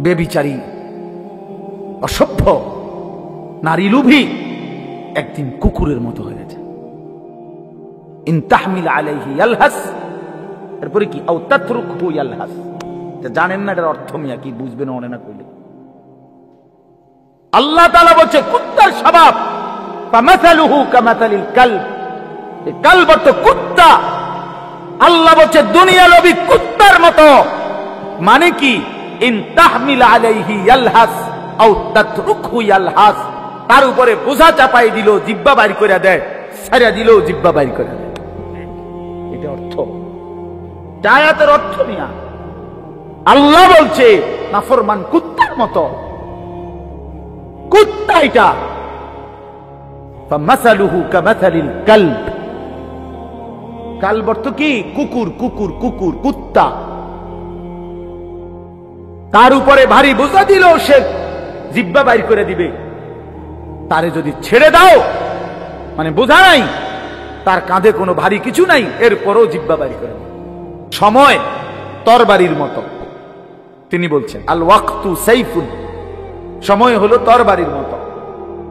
বেবিচারী অসভ্য নারী লোভী একদিন কুকুরের মতো হয়ে গেছে। ইন তাহমিল আলাইহি ইয়ালহাস, এরপরে কি আও তাতরুকহু ইয়ালহাস। জানেন না এটার অর্থ মিয়া কি, বুঝবেন মনে না কইলে। আল্লাহ তাআলা বলছে কুত্তার স্বভাব ফামাসালুহু কামাসালিল কালব, এই কালব তো কুত্তা। আল্লাহ বলছে দুনিয়া লোভী কুত্তার মতো। মানে কি? ইন তাহমিল আলাইহি ইয়ালহাস আও তাতরুকহু ইয়ালহাস, তার উপরে বোঝা চাপাই দিল জিহ্বা বাইর করে দেয়, ছাড়া দিল জিহ্বা বাইর করে দেয়। এটা অর্থ, আয়াতের অর্থ নিয়া আল্লাহ বলছে নাফরমান কুত্তার মতো। কুত্তা এটা। ফামাসালুহু কামাসালিল কালব, কালব অর্থ কি? কুকুর, কুকুর, কুকুর, কুত্তা। তার উপরে ভারী বোঝা দিল সে জিহ্বা বাইর করে দিবে। তারে যদি ছেড়ে দাও মানে বোঝা নাই, তার কাঁধে কোনো ভারী কিছু নাই, এরপরও জিহ্বা বাইর করে দেবে। সময় তরবারির মতো। তিনি বলছেন আল ওয়াক্তু সাইফুন, সময় হলো তরবারির মতো।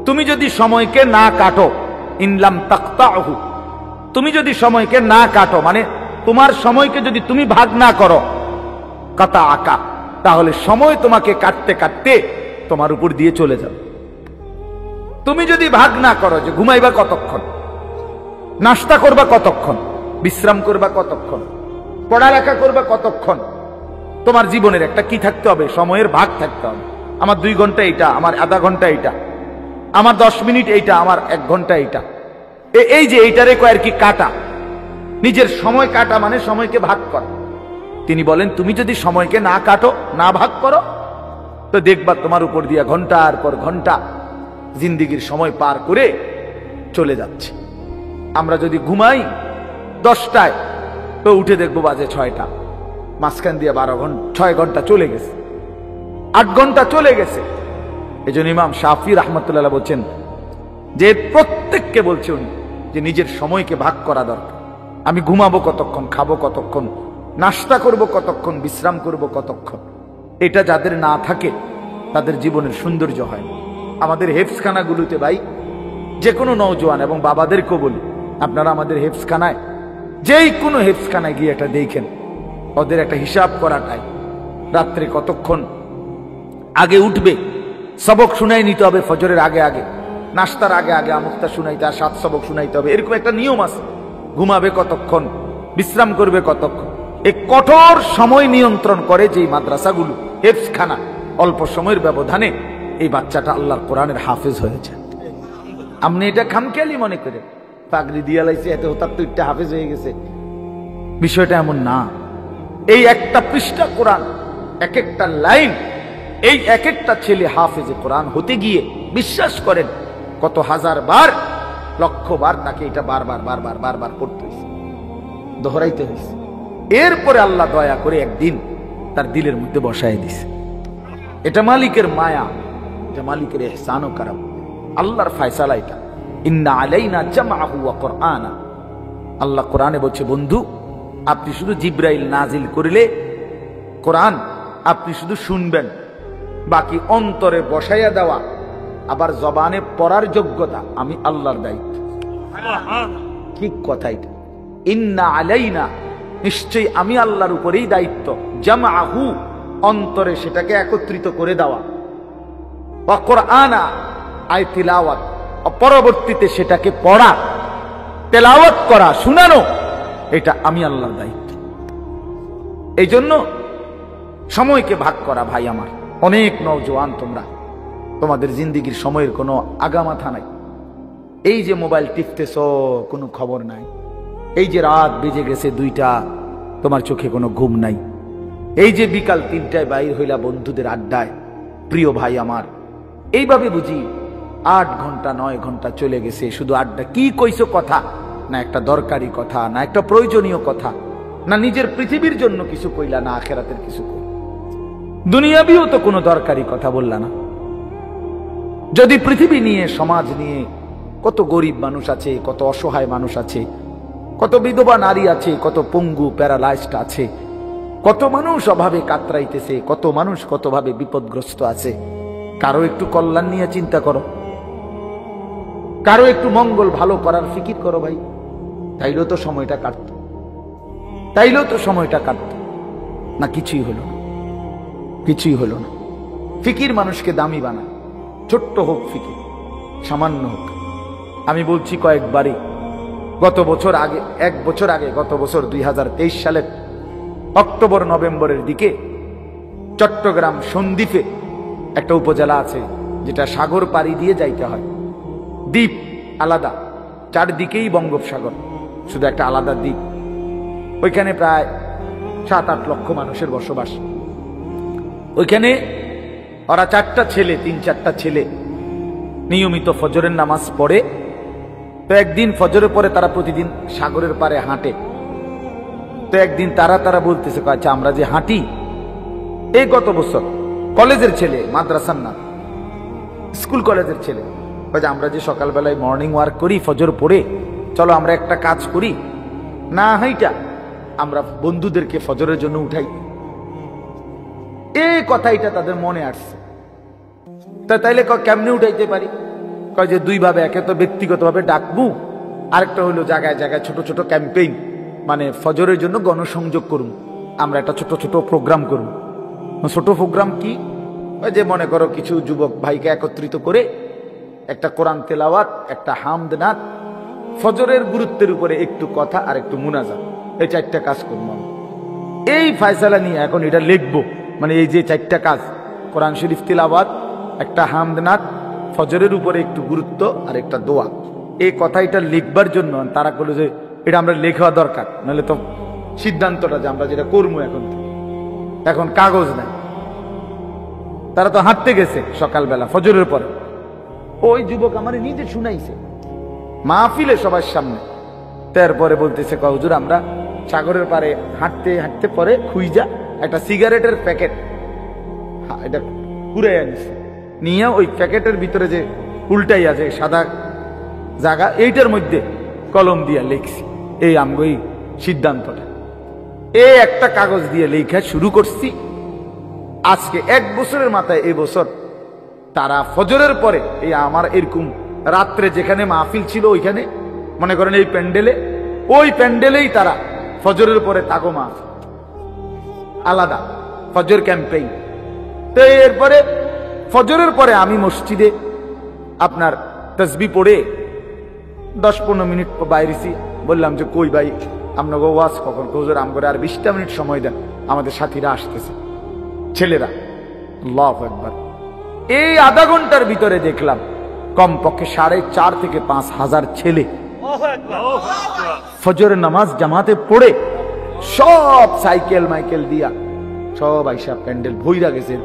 তুমি যদি সময়কে না কাটো, ইনলাম তাকতাহু, তুমি যদি সময়কে না কাটো মানে তোমার সময়কে যদি তুমি ভাগ না করো, কাতা আকা, তাহলে সময় তোমাকে কাটতে কাটতে তোমার উপর দিয়ে চলে যাবে। তুমি যদি ভাগ না করো যে ঘুমাইবা কতক্ষণ, নাস্তা করবা কতক্ষণ, বিশ্রাম করবা কতক্ষণ, পড়ালেখা করবা কতক্ষণ, তোমার জীবনের একটা কি থাকতে হবে, সময়ের ভাগ থাকতে হবে। আমার 2 ঘন্টা এইটা, আমার আধা ঘন্টা এইটা, আমার 10 মিনিট এইটা, আমার 1 ঘন্টা এইটা। এই যে এইটারে কয়ের কি কাটা, নিজের সময় কাটা মানে সময়কে ভাগ করা। তিনি বলেন তুমি যদি সময়কে না কাটো, না ভাগ করো, তো দেখবা তোমার উপর দিয়া ঘন্টার পর ঘন্টা জিন্দিগির সময় পার করে চলে যাচ্ছে। আমরা যদি ঘুমাই 10টায়, তো উঠে দেখবো বাজে 6টা, মাঝখান দিয়ে 6 ঘন্টা চলে গেছে, 8 ঘন্টা চলে গেছে। এই জন্য ইমাম শাফি রাহমাতুল্লাহ বলছেন যে প্রত্যেককে বলছে উনি যে নিজের সময়কে ভাগ করা দরকার। আমি ঘুমাবো কতক্ষণ, খাবো কতক্ষণ, নাস্তা করব কতক্ষণ, বিশ্রাম করব কতক্ষণ। এটা যাদের না থাকে তাদের জীবনের সৌন্দর্য হয়। আমাদের হেফসখানাগুলোতে ভাই, যে কোনো নওজোয়ান এবং বাবাদেরকেও বলি, আপনারা আমাদের হেফসখানায়, যেই কোনো হেফসখানায় গিয়ে এটা দেখেন, ওদের একটা হিসাব করাটাই রাত্রে কতক্ষণ আগে উঠবে, সবক শুনাই নিতে হবে ফজরের আগে আগে, নাস্তার আগে আগে আমুক্তা শুনাইতে আর 7 সবক শুনাইতে হবে, এরকম একটা নিয়ম আছে। ঘুমাবে কতক্ষণ, বিশ্রাম করবে কতক্ষণ। এই কঠোর সময় নিয়ন্ত্রণ করে যেই মাদ্রাসাগুলো, হেফসখানা, অল্প সময়ের ব্যবধানে এই বাচ্চাটা আল্লাহর কোরআনের হাফেজ হয়েছে। আপনি এটা খামখেয়ালি মনে করেন, পাগড়ি দিয়া লাইছে এত হঠাৎ তো একটা হাফেজ হয়ে গেছে, বিষয়টা এমন না। এই একটা পৃষ্ঠা কোরআন, এক একটা লাইন, এই এক একটা ছেলে হাফেজে কোরআন হতে গিয়ে বিশ্বাস করেন কত হাজার বার, লক্ষ বার তাকে এটা বারবার বারবার বারবার পড়তে হয়েছে, দোহরাইতে হয়েছে। এরপরে আল্লাহ দয়া করে একদিন তার দিলের মধ্যে বসায় দিছে। এটা মালিকের মায়া, এটা মালিকের ইহসান ও কারাম, আল্লাহর ফয়সালা এটা। ইন্না আলাইনা জামআহু ওয়া কুরআনা, আল্লাহ কোরআনে বলছে বন্ধু আপনি শুধু জিবরাইল নাজিল করলে কোরআন আপনি শুধু শুনবেন, বাকি অন্তরে বসাইয়া দেওয়া আবার জবানে পড়ার যোগ্যতা আমি আল্লাহর দায়িত্ব। কি কথা এটা? ইন্না আলাইনা, নিশ্চয়ই আমি আল্লাহর উপরেই দায়িত্ব, জামআহু, অন্তরে সেটাকে একত্রিত করে দেওয়া, ওয়া কুরআনা, আই তিলাওয়াত, পরবর্তীতে সেটাকে পড়া, তেলাওয়াত করা, শোনানো, এটা আমি আল্লাহর দায়িত্ব। এই জন্য সময়কে ভাগ করা। ভাই আমার, অনেক নওজোয়ান তোমরা, তোমাদের জিন্দিগির সময়ের কোনো আগামাথা নাই। এই যে মোবাইল টিপতেছ, কোনো খবর নাই। এই যে রাত বেজে গেছে 2টা, তোমার চোখে কোনো ঘুম নাই। এই যে বিকাল 3টায় বাইর হইলা বন্ধুদের আড্ডায়, প্রিয় ভাই আমার, এইভাবে বুঝি 8 ঘন্টা 9 ঘন্টা চলে গেছে শুধু আড্ডা। কি কইছো কথা, না একটা দরকারি কথা, না একটা প্রয়োজনীয় কথা, না নিজের পৃথিবীর জন্য কিছু কইলা, না আখেরাতের কিছু কইলা, দুনিয়াবিও তো কোনো দরকারি কথা বললা না। যদি পৃথিবী নিয়ে, সমাজ নিয়ে, কত গরিব মানুষ আছে, কত অসহায় মানুষ আছে, কত বিধবা নারী আছে, কত পঙ্গু প্যারালাইজড আছে, কত মানুষ অভাবে কাতরাইতেছে, কত মানুষ কতভাবে বিপদগ্রস্ত আছে। কারো একটু কল্যাণ নিয়ে চিন্তা করো, কারো একটু মঙ্গল ভালো করার ফিকির করো ভাই। তাইলেও তো সময়টা কাটত, তাইলেও তো সময়টা কাটত না। কিছুই হলো না, কিছুই হলো না। ফিকির মানুষকে দামি বানায়, ছোট্ট হোক ফিকির, সামান্য হোক। আমি বলছি কয়েকবারই, গত বছর আগে, 1 বছর আগে, গত বছর 2023 সালের অক্টোবর নভেম্বরের দিকে চট্টগ্রাম সন্দ্বীপে একটা উপজেলা আছে যেটা সাগর পাড়ি দিয়ে যাইতে হয়। দ্বীপ আলাদা, চারদিকেই বঙ্গোপসাগর, শুধু একটা আলাদা দ্বীপ। ওইখানে প্রায় 7-8 লক্ষ মানুষের বসবাস। ওইখানে ওরা 4টা ছেলে, 3-4টা ছেলে নিয়মিত ফজরের নামাজ পড়ে। তো একদিন ফজরের পরে তারা প্রতিদিন সাগরের পাড়ে হাঁটে। তো একদিন তারা বলতেছে, আচ্ছা আমরা যে হাঁটি, এই গত বছর কলেজের ছেলে, মাদ্রাসার না, স্কুল কলেজের ছেলে, আমরা যে সকালবেলায় মর্নিং ওয়ার্ক করি ফজর পড়ে, চলো আমরা একটা কাজ করি না, হাইটা আমরা বন্ধুদেরকে ফজরের জন্য উঠাই। এই কথাইটা তাদের মনে আসছে। তাইলে কেমনে উঠাইতে পারি? কয় যে 2 ভাবে, একে তো ব্যক্তিগতভাবে ডাকবো, আরেকটা হলো জায়গায় জায়গায় ছোট ছোট ক্যাম্পেইন, মানে ফজরের জন্য গণসংযোগ করুন, আমরা একটা ছোট ছোট প্রোগ্রাম করুন। ছোট প্রোগ্রাম কি? ওই যে মনে করো কিছু যুবক ভাইকে একত্রিত করে একটা কোরআন তেলাওয়াত, একটা হামদ নাত, ফজরের গুরুত্বের উপরে একটু কথা আর একটু মুনাজাত, এই 4টা কাজ করবো। এই ফয়সালা নিয়ে এখন এটা লিখবো, মানে এই যে 4টা কাজ, কোরআন শরীফ তিলাওয়াত, একটা হামদ নাত, ফজরের উপরে একটু গুরুত্ব আর একটা দোয়া, এই কথাটা লিখবার জন্য তারা বলল যে এটা আমরা লেখা দরকার, নাহলে তো সিদ্ধান্তটা যে আমরা যেটা করবো এখন কাগজ নাই। তারা তো হাঁটতে গেছে সকালবেলা ফজরের পরে। ওই যুবক আমার নিজে শুনাইছে মাহফিলে সবার সামনে। তারপরে বলতেছে, হুজুর আমরা সাগরের পারে হাঁটতে হাঁটতে পরে খুইজা একটা সিগারেটের প্যাকেট এটা কুড়ে আনিছে, নিয়ে ওই প্যাকেটের ভিতরে যে উল্টাই আছে সাদা জায়গা, এইটার মধ্যে কলম দিয়া লিখছি এই আমগই সিদ্ধান্তটা। এই একটা কাগজ দিয়ে লেখা শুরু করছি। আজকে 1 বছরের মাথায়, এই বছর তারা ফজরের পরে, এই আমার এরকম রাত্রে যেখানে মাহফিল ছিল ওইখানে, মনে করেন এই প্যান্ডেলে, ওই প্যান্ডেলেই তারা ফজরের পরে তাগো মাহফিল, আলাদা ফজর ক্যাম্পেইন। তো এরপরে ফজরের পরে আমি মসজিদে আপনার তাসবিহ পড়ে 10-15 মিনিট বাইরেছি। বললাম যে কই ভাই আপনাকে ওয়াজ কখন? হুজুর আমগরে আর 20টা মিনিট সময় দেন, আমাদের সাথীরা আসতেছে, ছেলেরা। আল্লাহু আকবার। এই আধা ঘন্টার ভিতরে দেখলাম কমপক্ষে 4.5 থেকে 5 হাজার ছেলে ফজরের নামাজ জামাতে পড়ে, সব সাইকেল মাইকেল দিয়া সব আইসা প্যান্ডেল ভইরা গেছে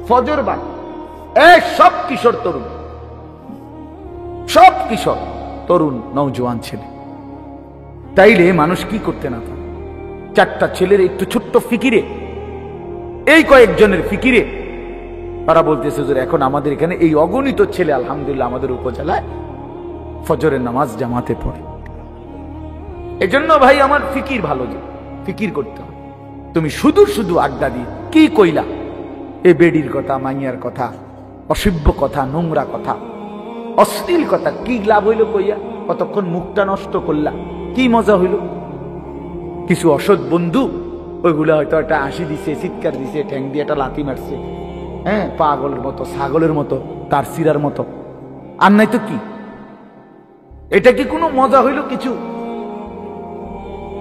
ফজর বাদ। সব কিশোর তরুণ, সব কিশোর তরুণ নওজোয়ান ছেলে। তাইলে মানুষ কি করতে না পারে? 4টা ছেলের একটু ছোট্ট ফিকিরে, এই কয়েকজনের ফিকিরে তারা বলতেছে যে এখন আমাদের এখানে এই অগণিত ছেলে আলহামদুলিল্লাহ আমাদের উপজেলায় ফজরের নামাজ জামাতে পড়ে। এজন্য ভাই আমার ফিকির ভালো, যে ফিকির করতে হবে। তুমি শুধু শুধু আড্ডা দিয়ে কি কইলা, এ বেডির কথা, মাইয়ার কথা, অসভ্য কথা, নোংরা কথা, অশ্লীল কথা, কি লাভ হইল কইয়া? কতক্ষণ মুখটা নষ্ট করলা, কি মজা হইল? কিছু অসৎ বন্ধু ওইগুলা হয়তো একটা হাসি দিছে, চিৎকার দিছে, ঠ্যাং দিয়ে একটা লাথি মারছে, হ্যাঁ, পাগলের মতো, ছাগলের মতো, তার সিরার মতো, আর নাই তো কি? এটা কি কোনো মজা হইল কিছু?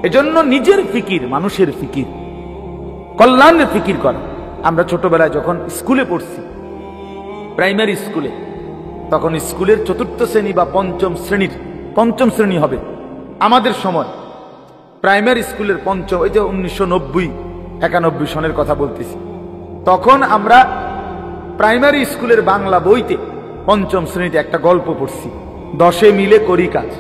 এজন্য নিজের ফিকির, মানুষের ফিকির, কল্যাণের ফিকির করা। আমরা ছোটবেলায় যখন স্কুলে পড়ছি, প্রাইমারি স্কুলে, তখন স্কুলের 4র্থ শ্রেণী বা 5ম শ্রেণীর 5ম শ্রেণী হবে আমাদের সময়, প্রাইমারি স্কুলের 5ম, ওই যে 1990-91 সনের কথা বলতেছি। তখন আমরা প্রাইমারি স্কুলের বাংলা বইতে 5ম শ্রেণীতে একটা গল্প পড়ছি, 10 মিলে করি কাজ।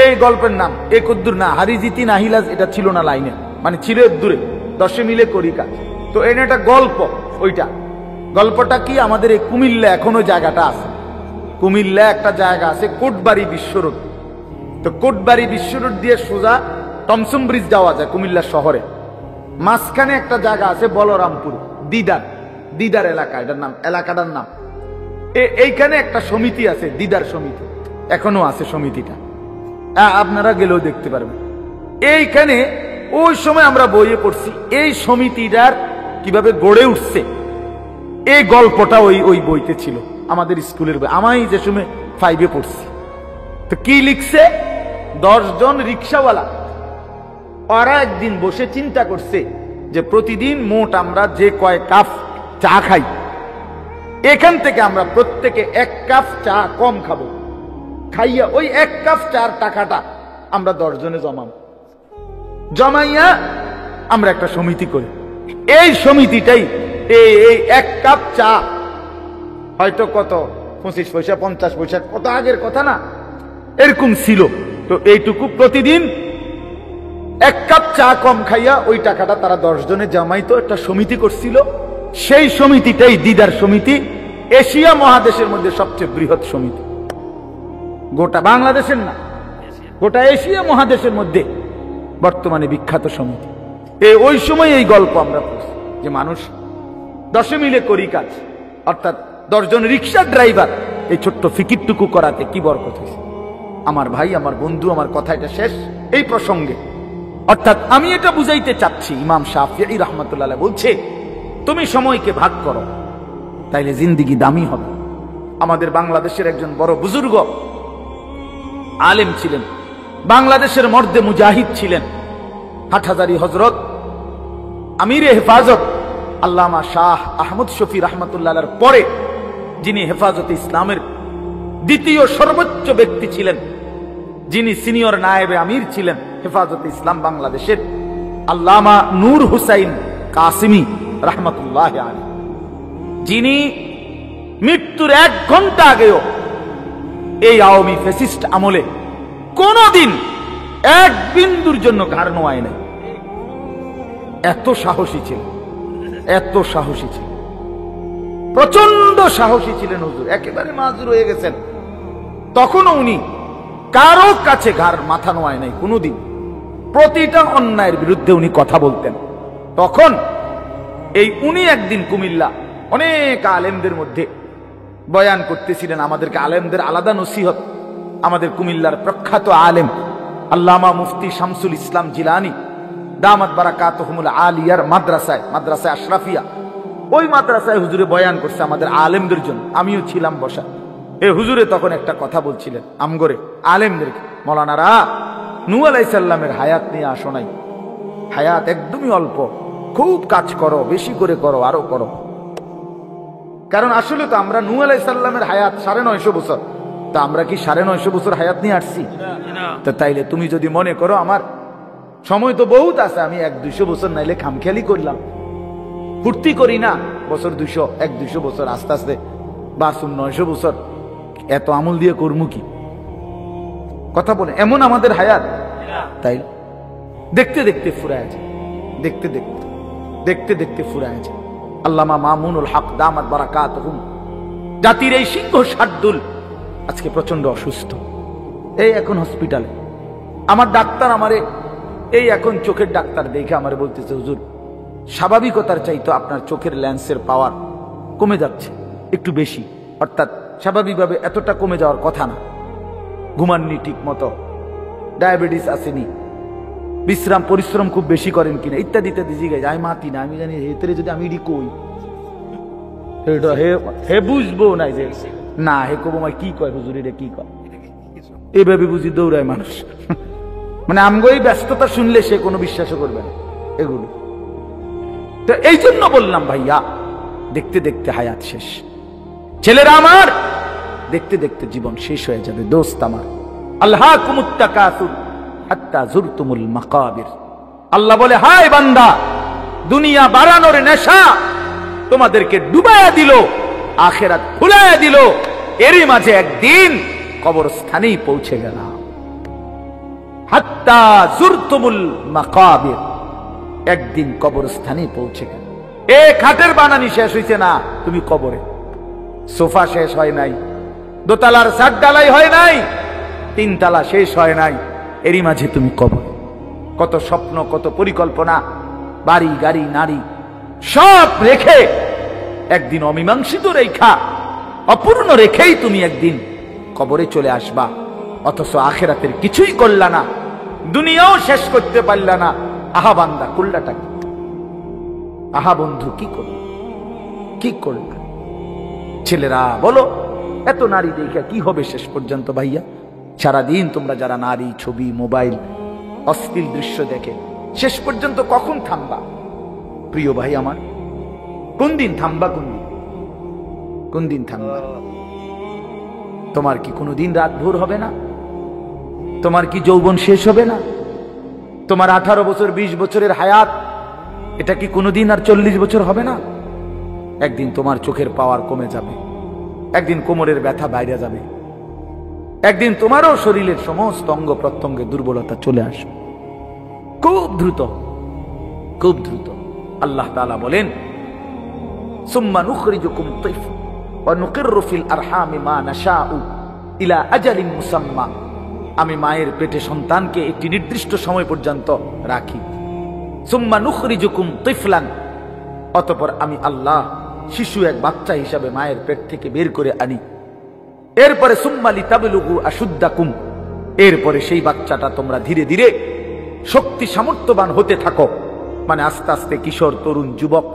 এই গল্পের নাম একদ্দুর না, হারিজিতি নাহিলাজ, এটা ছিল না লাইনে, মানে ছিল দূরে, 10 মিলে করি কাজ। তো এটা একটা গল্প। ওইটা গল্পটা কি? আমাদের এই কুমিল্লা এখনো জায়গাটা আছে, কুমিল্লা একটা জায়গা আছে কোটবাড়ি বিশ্ব রোড। তো কোটবাড়ি বিশ্ব রোড দিয়ে সোজা টমসম ব্রিজ যাওয়া যায় কুমিল্লা শহরে। মাঝখানে একটা জায়গা আছে বলরামপুর, দিদার, দিদার এলাকা, এটার নাম, এলাকাটার নাম। এইখানে একটা সমিতি আছে, দিদার সমিতি, এখনো আছে সমিতিটা, আপনারা গেলেও দেখতে পারবেন। এইখানে ওই সময় আমরা বইয়ে পড়ছি এই সমিতিটার কিভাবে গড়ে উঠছে, এই গল্পটা ওই বইতে ছিল, আমাদের স্কুলের বই, আমি যে সময় 5-এ পড়ছি। তো কি লিখছে, 10 জন রিক্সাওয়ালা, ওরা একদিন বসে চিন্তা করছে যে প্রতিদিন মোট আমরা যে কয় কাপ চা খাই, এখান থেকে আমরা প্রত্যেকে 1 কাপ চা কম খাবো, খাইয়া ওই 1 কাপ চার টাকাটা আমরা 10 জনে জমাইয়া আমরা একটা সমিতি করি। এই সমিতিটাই এই 1 কাপ চা হয়তো কত 25 পয়সা 50 পয়সা, কত আগের কথা না, এরকম ছিল। তো এইটুকু প্রতিদিন 1 কাপ চা কম খাইয়া ওই টাকাটা তারা 10 জনে জমাইতো, একটা সমিতি করছিল। সেই সমিতিটাই দিদার সমিতি, এশিয়া মহাদেশের মধ্যে সবচেয়ে বৃহৎ সমিতি, গোটা বাংলাদেশের না, গোটা এশিয়া মহাদেশের মধ্যে বর্তমানে বিখ্যাত সমিতি। ওই সময় এই গল্প আমরা পড়ছি যে মানুষ 10 মিলে করি কাজ, অর্থাৎ 10 জন রিক্সা ড্রাইভার এই ছোট্ট ফিকিরটুকু করাতে কি বরকত হয়েছে। আমার ভাই, আমার বন্ধু, আমার কথা এটা শেষ এই প্রসঙ্গে। অর্থাৎ আমি এটা বুঝাইতে চাচ্ছি, ইমাম শাফিঈ রাহমাতুল্লাহ আলাইহি বলছে তুমি সময়কে ভাগ করো, তাইলে জিন্দেগি দামি হবে। আমাদের বাংলাদেশের একজন বড় বুজুর্গ আলেম ছিলেন, বাংলাদেশের মর্দে মুজাহিদ ছিলেন, হাটহাজারী হযরত আমিরে হেফাজত আল্লামা শাহ আহমদ শফি রাহমাতুল্লাহ আলাইহির পরে যিনি হেফাজতে ইসলামের দ্বিতীয় সর্বোচ্চ ব্যক্তি ছিলেন, যিনি সিনিয়র নায়েবে আমির ছিলেন হেফাজতে ইসলাম বাংলাদেশের, আল্লামা নূর হুসাইন কাসিমি রাহমাতুল্লাহ আলাইহি, যিনি মৃত্যুর 1 ঘন্টা আগেও এই আওয়ামী ফ্যাসিস্ট আমলে কোনদিন 1 বিন্দুর জন্য ঘাড় নোয়ায় নাই। এত সাহসী ছিলেন, এত সাহসী ছিলেন, প্রচন্ড সাহসী ছিলেন হুজুর, একেবারে মাজুর হয়ে গেছেন। তখনও উনি কারো কাছে ঘাড় মাথা নোয়ায় নাই কোনদিন, প্রতিটা অন্যায়ের বিরুদ্ধে উনি কথা বলতেন। তখন উনি একদিন কুমিল্লা অনেক আলেমদের মধ্যে বয়ান করতেছিলেন, আমাদেরকে আলেমদের আলাদা নসিহত। আমাদের কুমিল্লার প্রখ্যাত আলেম আল্লামা মুফতি শামসুল ইসলাম জিলানী দামাত বারাকাতুহুমুল আলিয়ার মাদ্রাসায় আশরাফিয়া, ওই মাদ্রাসায় হুজুরে বয়ান করছে আমাদের আলেমদের জন্য, আমিও ছিলাম বসা। হুজুরে তখন একটা কথা বলছিলেন আমগরে আলেমদেরকে, মৌলানারা নূহ আলাইহিস সালামের হায়াত নিয়ে আসো নাই, হায়াত একদমই অল্প, খুব কাজ করো, বেশি করে করো, আরো করো। কারণ আসলে তো আমরা নূহ আলাইহিস সালামের হায়াত 950 বছর, তা আমরা কি 950 বছর হায়াত নিয়ে আসছি? তো তাইলে তুমি যদি মনে করো আমার সময় তো বহুত আছে, আমি 100-200 বছর নাইলে খামখেয়ালি করলাম, ফুর্তি করি না, বছর 100-200 বছর আস্তে আস্তে 900 বছর, এত আমল দিয়ে করবো কি? কথা বলে এমন আমাদের হায়াত, তাই দেখতে দেখতে ফুরায় যায়, দেখতে দেখতে ফুরায় যায়। আল্লামা মামুনুল হক দামাত বারাকাতুহুম, জাতির এই সিংহ শার্দুল আজকে প্রচন্ড অসুস্থ, এখন হসপিটালে। আমার ডাক্তার আমারে এখন চোখের ডাক্তার দেখে আমারে বলতেছে, হুজুর স্বাভাবিকতার চাইতো আপনার চোখের লেন্সের পাওয়ার কমে যাচ্ছে একটু বেশি, অর্থাৎ স্বাভাবিকভাবে এতটা কমে যাওয়ার কথা না, ঘুমাননি ঠিক মতো, ডায়াবেটিস আসেনি, বিশ্রাম পরিশ্রম খুব বেশি করেন কিনা, ইত্যাদি ইত্যাদি জিজ্ঞাসা। আমি মাতি না, আমি জানি হেতরে যদি আমি কই হে বুঝবো না, যে না হে কব কি কয় হুজুর, এটা কি কয়, এইভাবে বুঝি দৌড়ায় মানুষ। মানে আমগো এই ব্যস্ততা শুনলে সে কোনো বিশ্বাসও করবে না এগুলো। তো এই জন্য বললাম ভাইয়া, দেখতে দেখতে হায়াত শেষ, ছেলেরা আমার, দেখতে দেখতে জীবন শেষ হয়ে যাবে। দোস্ত আমার, আল্লাহকুমুত তাকাসুর হাত্তা যুরতুমুল মাকাবির, আল্লাহ বলে হায় বান্দা, দুনিয়া বাড়ানোর নেশা তোমাদেরকে ডুবাইয়া দিল, আখিরাত ভুলাইয়া দিল, এরই মাঝে একদিন কবরস্থানেই পৌঁছে গেলাম। হাত্তা যুরতুমুল মাকাবির, একদিন কবরস্থানেই পৌঁছে গেল। খাটের বানানি শেষ হইছে না, তুমি কবরে। সোফা শেষ হয় নাই, দোতলার ছাদ ঢালাই হয় নাই, 3 তলা শেষ হয় নাই, এরই মাঝে তুমি কবরে। কত স্বপ্ন, কত পরিকল্পনা, বাড়ি গাড়ি নারী সব রেখে একদিন অমীমাংসিত রেখা অপূর্ণ রেখেই তুমি একদিন কবরে চলে আসবা। অথচ আখিরাতের কিছুই করলা না, দুনিয়াও শেষ করতে পারলা না। আহা বান্দা, করলাটা কি? আহা বন্ধু, কি করল, কি করলা? ছেলেরা বলো, এত নারী দেখে কি হবে শেষ পর্যন্ত? ভাইয়া, সারাদিন তোমরা যারা নারী, ছবি, মোবাইল, অশ্লীল দৃশ্য দেখে শেষ পর্যন্ত কখন থামবা? প্রিয় ভাই আমার, কোন দিন থামবা? কোন দিন থামবা? তোমার কি কোনোদিন রাত ভোর হবে না? তোমার কি যৌবন শেষ হবে না? তোমার 18 বছর 20 বছরের হায়াত, এটা কি কোনোদিন আর 40 বছর হবে না? একদিন তোমার চোখের পাওয়ার কমে যাবে, একদিন কোমরের ব্যথা বাইরে যাবে, একদিন তোমারও শরীরের সমস্ত অঙ্গ প্রত্যঙ্গে দুর্বলতা চলে আসবে, খুব দ্রুত, খুব দ্রুত। আল্লাহ তাআলা বলেন, সুম্মা নুখরিজুকুম তিফলা ওয়া নুকিররু ফিল আরহামি মা নাশাউ ইলা আজালিন মুসাম্মা। আমি মায়ের পেটে সন্তানকে একটি নির্দিষ্ট সময় পর্যন্ত রাখি। সুম্মা নুখরিজুকুম তিফলান, অতঃপর আমি আল্লাহ শিশু এক বাচ্চা হিসাবে মায়ের পেট থেকে বের করে আনি। এরপরে সুম্মা লিতাবলুগু আশুদ্দাকুম, এরপরে সেই বাচ্চাটা তোমরা ধীরে ধীরে শক্তি সামর্থ্যবান হতে থাকো, মানে আস্তে আস্তে কিশোর, তরুণ, যুবক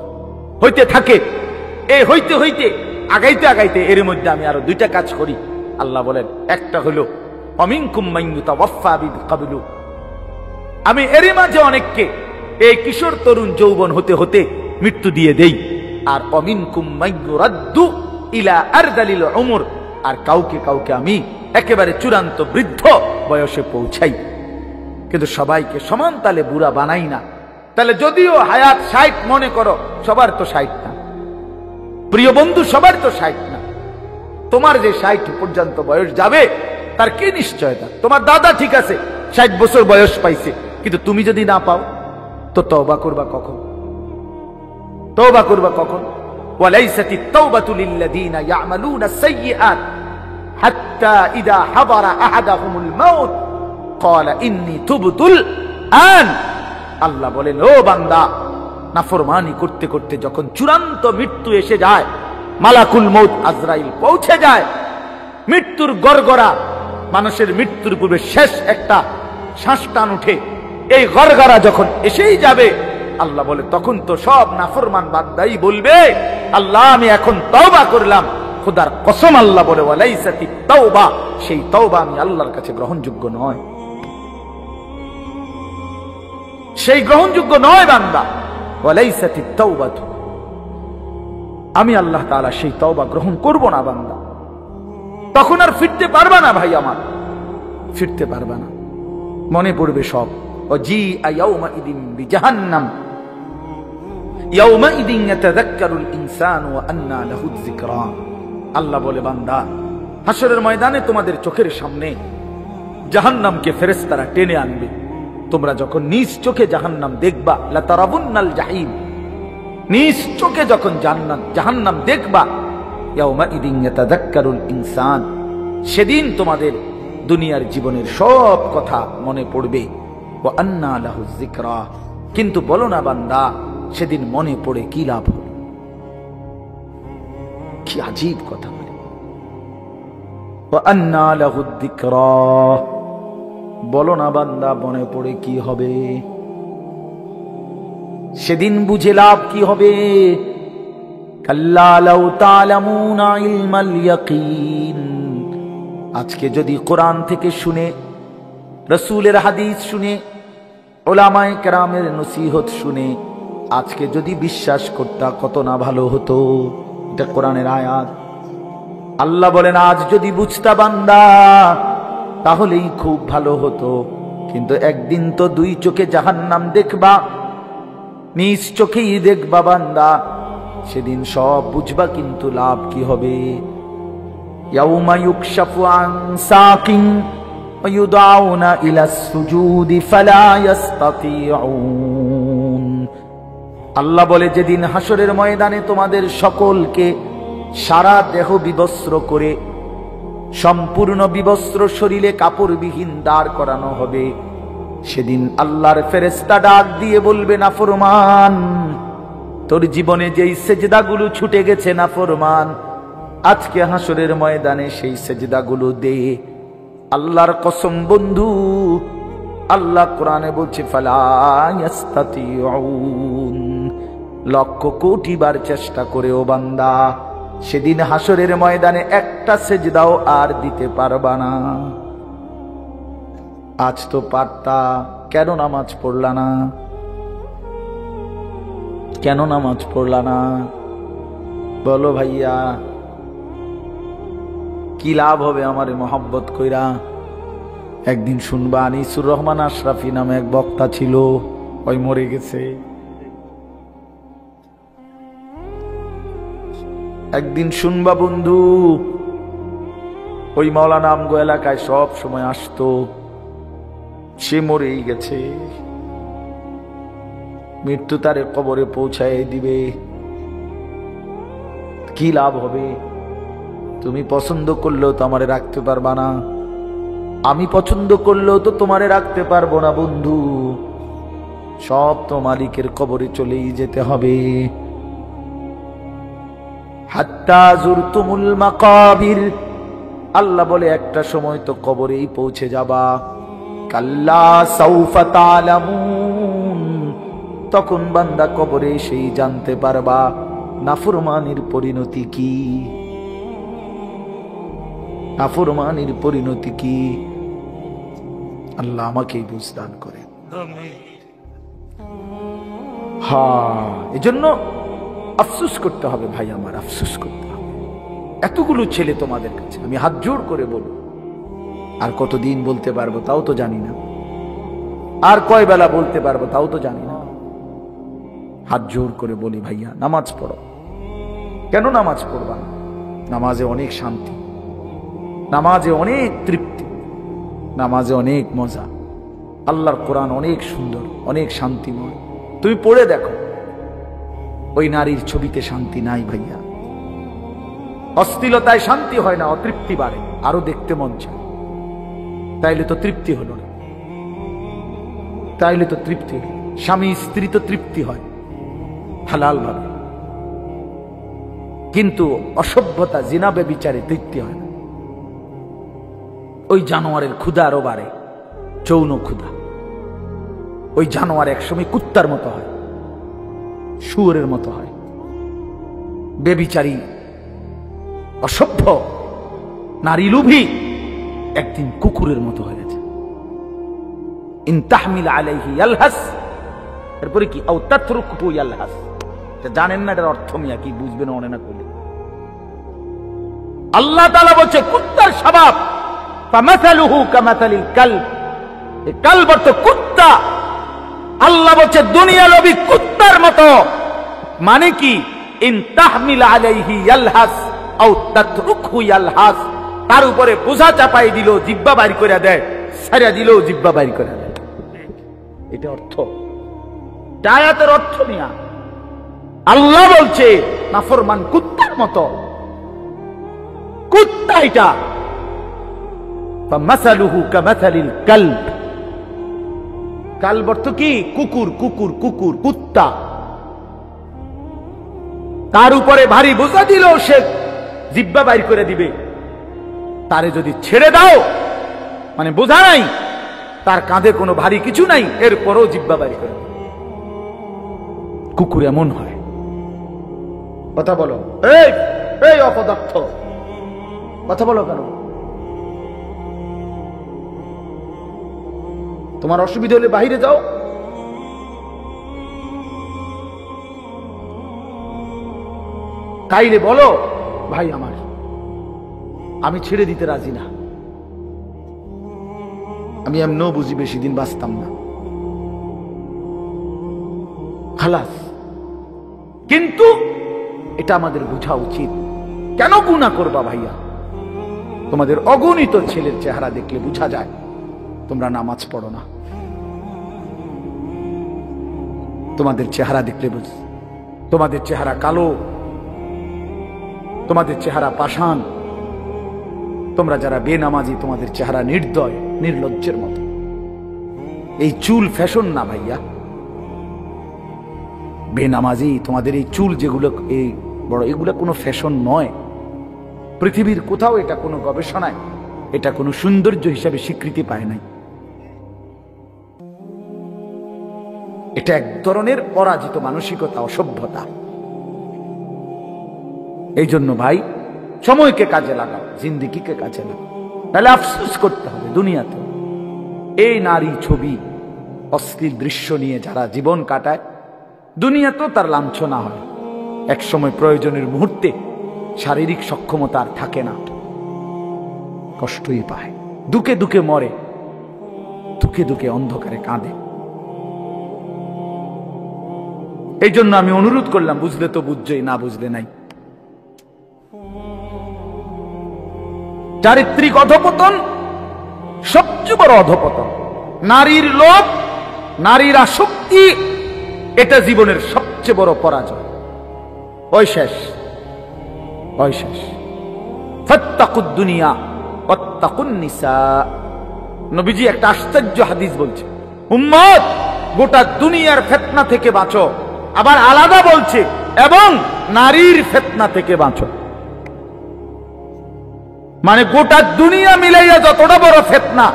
হইতে থাকে। এই হইতে হইতে আগাইতে আগাইতে এর মধ্যে আমি আরো 2টা কাজ করি। আল্লাহ বলেন, একটা হলো অমিনকুম মান ইউতাওয়াফফা বিকাবলু, আমি এর মাঝে অনেককে এই কিশোর, তরুণ, যৌবন হতে হতে মৃত্যু দিয়ে দেই। আর অমিনকুম মান ইউরাদ্দু ইলা আরদালিল উমর, আর কাউকে কাউকে আমি একেবারে চূড়ান্ত বৃদ্ধ বয়সে পৌঁছাই। কিন্তু সবাইকে সমান তালে বুড়া বানাই না। তাহলে যদিও হায়াত 60 মনে করো, সবার তো 60 না প্রিয় বন্ধু, সবার তো 60 না। তোমার যে 60 পর্যন্ত বয়স যাবে তার কি নিশ্চয়তা? তোমার দাদা ঠিক আছে 60 বছর বয়স পাইছে, কিন্তু তুমি যদি না পাও তো তওবা করবা কখন? তওবা করবা কখন? ওয়ালাইসাতিত তাওবাতু লিল্লাযীনা ইয়ামালুনা আস-সাইয়্যাত হাত্তা ইযা হাদারা আহাদাহুমুল মাউত ক্বালা ইন্নী তুবতুল আন। আল্লাহ বলেন, ও বান্দা, নাফরমানি করতে করতে যখন চূড়ান্ত মৃত্যু এসে যায়, মালাকুল মউত আজরাইল পৌঁছে যায়, মৃত্যুর গড়গড়া, মানুষের মৃত্যুর পূর্বে শেষ একটা শ্বাস টান উঠে, এই গড়গড়া যখন এসেই যাবে, আল্লাহ বলে তখন তো সব নাফরমান বান্দাই বলবে, আল্লাহ আমি এখন তওবা করলাম। খোদার কসম, আল্লাহ বলে, ওয়ালাইসাতিত তাওবা, সেই তওবা আমি আল্লাহর কাছে গ্রহণযোগ্য নয়, সেই গ্রহণযোগ্য নয় বান্দা। ওয়ালাইসাতিত তাওবাতু, আমি আল্লাহ তাআলা সেই তওবা গ্রহণ করব না বান্দা। তখন আর ফিরতে পারবা না ভাই আমার, ফিরতে পারবা না, মনে পড়বে সব। ওয়াজিআ ইয়াউমাইদিন বিজাহান্নাম ইয়াউমাইদিন ইয়াতাযাক্কারুল ইনসানু ওয়া আন্না লাহু যিকরা। আল্লাহ বলে, বান্দা, হাসরের ময়দানে তোমাদের চোখের সামনে জাহান্নামকে ফেরেশতারা টেনে আনবে। তোমরা যখন নিজ চোখে জাহান্নাম দেখবা, লা তারাবুন্নাল জাহিম, নিজ চোখে যখন জাহান্নাম দেখবা, ইয়াউমাইদিন ইয়াতাযাক্কারুল ইনসান, সেদিন তোমাদের দুনিয়ার জীবনের সব কথা মনে পড়বে। ওয়া আন্না লাহু যিকরা, কিন্তু বলো না বান্দা, সেদিন মনে পড়ে কি লাভ হলো? কি আজীব কথা বলে, ওয়া আন্না লাহু যিকরা, বলো না বান্দা মনে পড়ে কি হবে? সেদিন বুঝে লাভ কি হবে? কাল্লা লাউ তা'লামুনা ইলমাল ইয়াকিন, আজকে যদি কোরআন থেকে শুনে, রাসূলের হাদিস শুনে, উলামায়ে কেরামের নসিহত শুনে আজকে যদি বিশ্বাস করতা, কত না ভালো হতো। এটা কোরআনের আয়াত। আল্লাহ বলেন, আজ যদি বুঝতা বান্দা, তাহলেই খুব ভালো হতো। কিন্তু একদিন তো 2 চোখে জাহান্নাম দেখবা, নিজ চোখেই দেখবা বান্দা, সেদিন সব বুঝবা, কিন্তু লাভ কি হবে? ইয়াউমা ইউকশাফু আন সাকিন ওয়া ইউদাউনা ইলাস সুজুদি ফালা ইস্তাতিউন। আল্লাহ বলে, যেদিন হাসরের ময়দানে তোমাদের সকলকে সারা দেহ বিবস্ত্র করে, সম্পূর্ণ বিবস্ত্র শরীরে কাপড়বিহীন দাঁড় করানো হবে, সেদিন আল্লাহর ফেরেশতা ডাক দিয়ে বলবে, নাফরমান, তোর জীবনে যেই সেজদাগুলো ছুটে গেছে নাফরমান, আজকে হাসরের ময়দানে সেই সেজদাগুলো দে। আল্লাহর কসম বন্ধু, আল্লাহ কোরআনে বলছে, ফালা ইয়াস্তাতিউন, লক্ষ কোটি বার চেষ্টা করেও বান্দা সেদিন হাসরের ময়দানে একটা সেজদাও আর দিতে পারবা না। আজ তো পারতা, কেন নামাজ পড়লা না? কেন নামাজ পড়লা না বলো ভাইয়া? কি লাভ হবে আমারে মোহাব্বত কইরা? একদিন শুনবা, আনিসুর রহমান আশরাফি নামে এক বক্তা ছিল, ওই মরে গেছে। একদিন শুনবা বন্ধু, ওই মাওলানা আমগো এলাকায় সব সময় আসতো, সে মরেই গেছে। মৃত্যু তারে কবরে পৌঁছায় দিবে। কি লাভ হবে? তুমি পছন্দ করলেও তো আমারে রাখতে পারবা না, আমি পছন্দ করলেও তো তোমারে রাখতে পারবো না বন্ধু। সব তো মালিকের কবরে চলেই যেতে হবে। হাত্তা যুরতুমুল মাকাবির, আল্লাহ বলে একটা সময় তো কবরেই পৌঁছে যাবা। কাল্লা সাউফা তা'লামুন, তখন বান্দা কবরে সেই জানতে পারবা নাফরমানির পরিণতি কি। নাফরমানির পরিণতি কি? আল্লাহ আমাকেই বুঝদান করে। এজন্য আফসোস করতে হবে ভাই আমার, আফসোস করতে হবে। এতগুলো ছেলে তোমাদের কাছে আমি হাত জোড় করে বলবো, আর কতদিন বলতে পারবো তাও তো জানি না, আর কয় বেলা বলতে পারবো তাও তো জানি না। হাত জোড় করে বলি ভাইয়া, নামাজ পড়ো। কেন নামাজ পড়বা না? নামাজে অনেক শান্তি, নামাজে অনেক তৃপ্তি, নামাজে অনেক মজা। আল্লাহর কোরআন অনেক সুন্দর, অনেক শান্তিময়। তুমি পড়ে দেখো, ওই নারীর ছবিতে শান্তি নাই ভাইয়া। অশ্লীলতায় শান্তি হয় না, অতৃপ্তি বাড়ে, আরো দেখতে মন চায়। তাইলে তো তৃপ্তি হলো না, তাইলে তো তৃপ্তি হলো। স্বামী স্ত্রী তো তৃপ্তি হয় হালাল ভাবে, কিন্তু অসভ্যতা জিনা ব্যভিচারে তৃপ্তি হয় না। ওই জানোয়ারের ক্ষুধা আরো বাড়ে, যৌন ক্ষুধা। ওই জানোয়ার একসময় কুত্তার মতো হয়, শুয়োরের মতো হয়। ব্যভিচারী অসভ্য নারী লোভী একদিন কুকুরের মতো হয়ে গেছে। ইন তাহমিল আলাইহি ইয়ালহাস, এরপরে কি আও তাতরুকহু ইয়ালহাস। জানেন না এটার অর্থ মিয়া কি? বুঝবেন মনে না করলে। আল্লাহ তাআলা বলছে কুত্তার স্বভাব, ফামাসালুহু কামাসালিল কালব, এই কালব তো কুত্তা। আল্লাহ বলছে দুনিয়া লোভী কুত্তার মতো। মানে কি? ইন তাহমিল আলাইহি ইয়ালহাস আও তাতরুকহু ইয়ালহাস, তার উপরে বোঝা চাপাই দিল, জিহ্বা বাইর করে দেয়, ছাড়া দিল, জিহ্বা বাইর করে দেয়। এটা অর্থ, আয়াতের অর্থ নিয়া আল্লাহ বলছে নাফরমান কুত্তার মতো। কুত্তা এটা। ফামাসালুহু কামাসালিল কালব, কালব অর্থ কি? কুকুর, কুকুর, কুকুর, কুত্তা। তার উপরে ভারী বোঝা দিল, সে জিহ্বা বাইর করে দিবে। তারে যদি ছেড়ে দাও, মানে বোঝা নাই, তার কাঁধে কোনো ভারী কিছু নাই, এরপরও জিহ্বা বাইর করে দিবে। কুকুর এমন হয়। কথা বলো, এই এই অপদার্থ, কথা বলো কেন? তোমার অসুবিধা হলে বাইরে যাও। তাইলে বলো, ভাই আমার, আমি ছেড়ে দিতে রাজি না, আমি এমনও বুঝি বেশি দিন বাঁচতাম না, খালাস। কিন্তু এটা আমাদের বোঝা উচিত। কেন গুনাহ করবা ভাইয়া? তোমাদের অগণিত ছেলের চেহারা দেখলে বোঝা যায় তোমরা নামাজ পড়ো না। তোমাদের চেহারা দেখলে বুঝ, তোমাদের চেহারা কালো, তোমাদের চেহারা পাষাণ। তোমরা যারা বেনামাজি, তোমাদের চেহারা নির্দয়, নির্লজ্জের মতো। এই চুল ফ্যাশন না ভাইয়া, বেনামাজি তোমাদের এই চুল যেগুলো এই বড়, এগুলো কোনো ফ্যাশন নয়। পৃথিবীর কোথাও এটা কোনো গবেষণায় এটা কোনো সৌন্দর্য হিসাবে স্বীকৃতি পায় নাই। এটা এক ধরনের পরাজিত মানসিকতা, অসভ্যতা। এই জন্য ভাই সময়কে কাজে লাগাও, জিন্দেগিকে কাজে লাগাও, তাহলে আফসোস করতে হবে দুনিয়াতে। এই নারী ছবি, অশ্লীল দৃশ্য নিয়ে যারা জীবন কাটায়, দুনিয়াতেও তার লাঞ্ছনা হয়। এক সময় প্রয়োজনের মুহূর্তে শারীরিক সক্ষমতা আর থাকে না, কষ্টই পায়, দুঃখে দুঃখে মরে, দুঃখে দুঃখে অন্ধকারে কাঁদে। এই জন্য আমি অনুরোধ করলাম, বুঝলে তো বুঝছই, না বুঝলে নাই। চারিত্রিক অধপতন সবচেয়ে বড় অধপতন। নারীর লোভ, নারীর আসক্তি, এটা জীবনের সবচেয়ে বড় পরাজয়। ওই শেষ, ওই শেষ। ফাত্তাকুদ দুনিয়া ওয়াত্তাকুন নিসা। নবীজি একটা আশ্চর্য হাদিস বলছে, উম্মত গোটা দুনিয়ার ফিতনা থেকে বাঁচো। আবার আলাদা বলছে, এবং নারীর ফিতনা থেকে বাঁচো। মানে গোটা দুনিয়া মিলাইয়া যতটা বড় ফিতনা,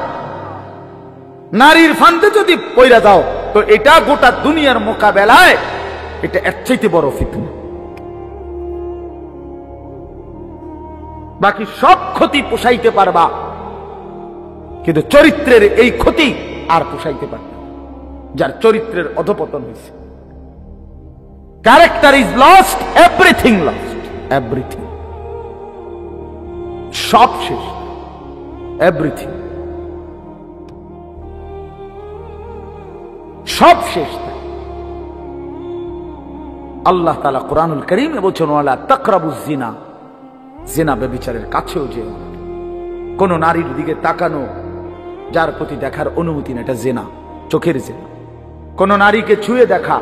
নারীর ফান্দে যদি পইরা যাও তো এটা গোটা দুনিয়ার মোকাবেলায় এটা এর চাইতে বড় ফিতনা। বাকি সব ক্ষতি পোষাইতে পারবা, কিন্তু চরিত্রের এই ক্ষতি আর পোষাইতে পারবে না, যার চরিত্রের অধপতন হয়েছে। Character is lost, everything lost, everything, সব শেষ, এভরিথিং সব শেষ। আল্লাহ তাআলা কোরআনুল কারীমে বলেছেন, ওয়ালা তাকরাবুজ জিনা, জিনা ব্যভিচারের কাছেও যেও না। কোন নারীর দিকে তাকানো, যার প্রতি দেখার অনুমতি না, এটা জিনা, চোখের জিনা। কোন নারীকে ছুঁয়ে দেখা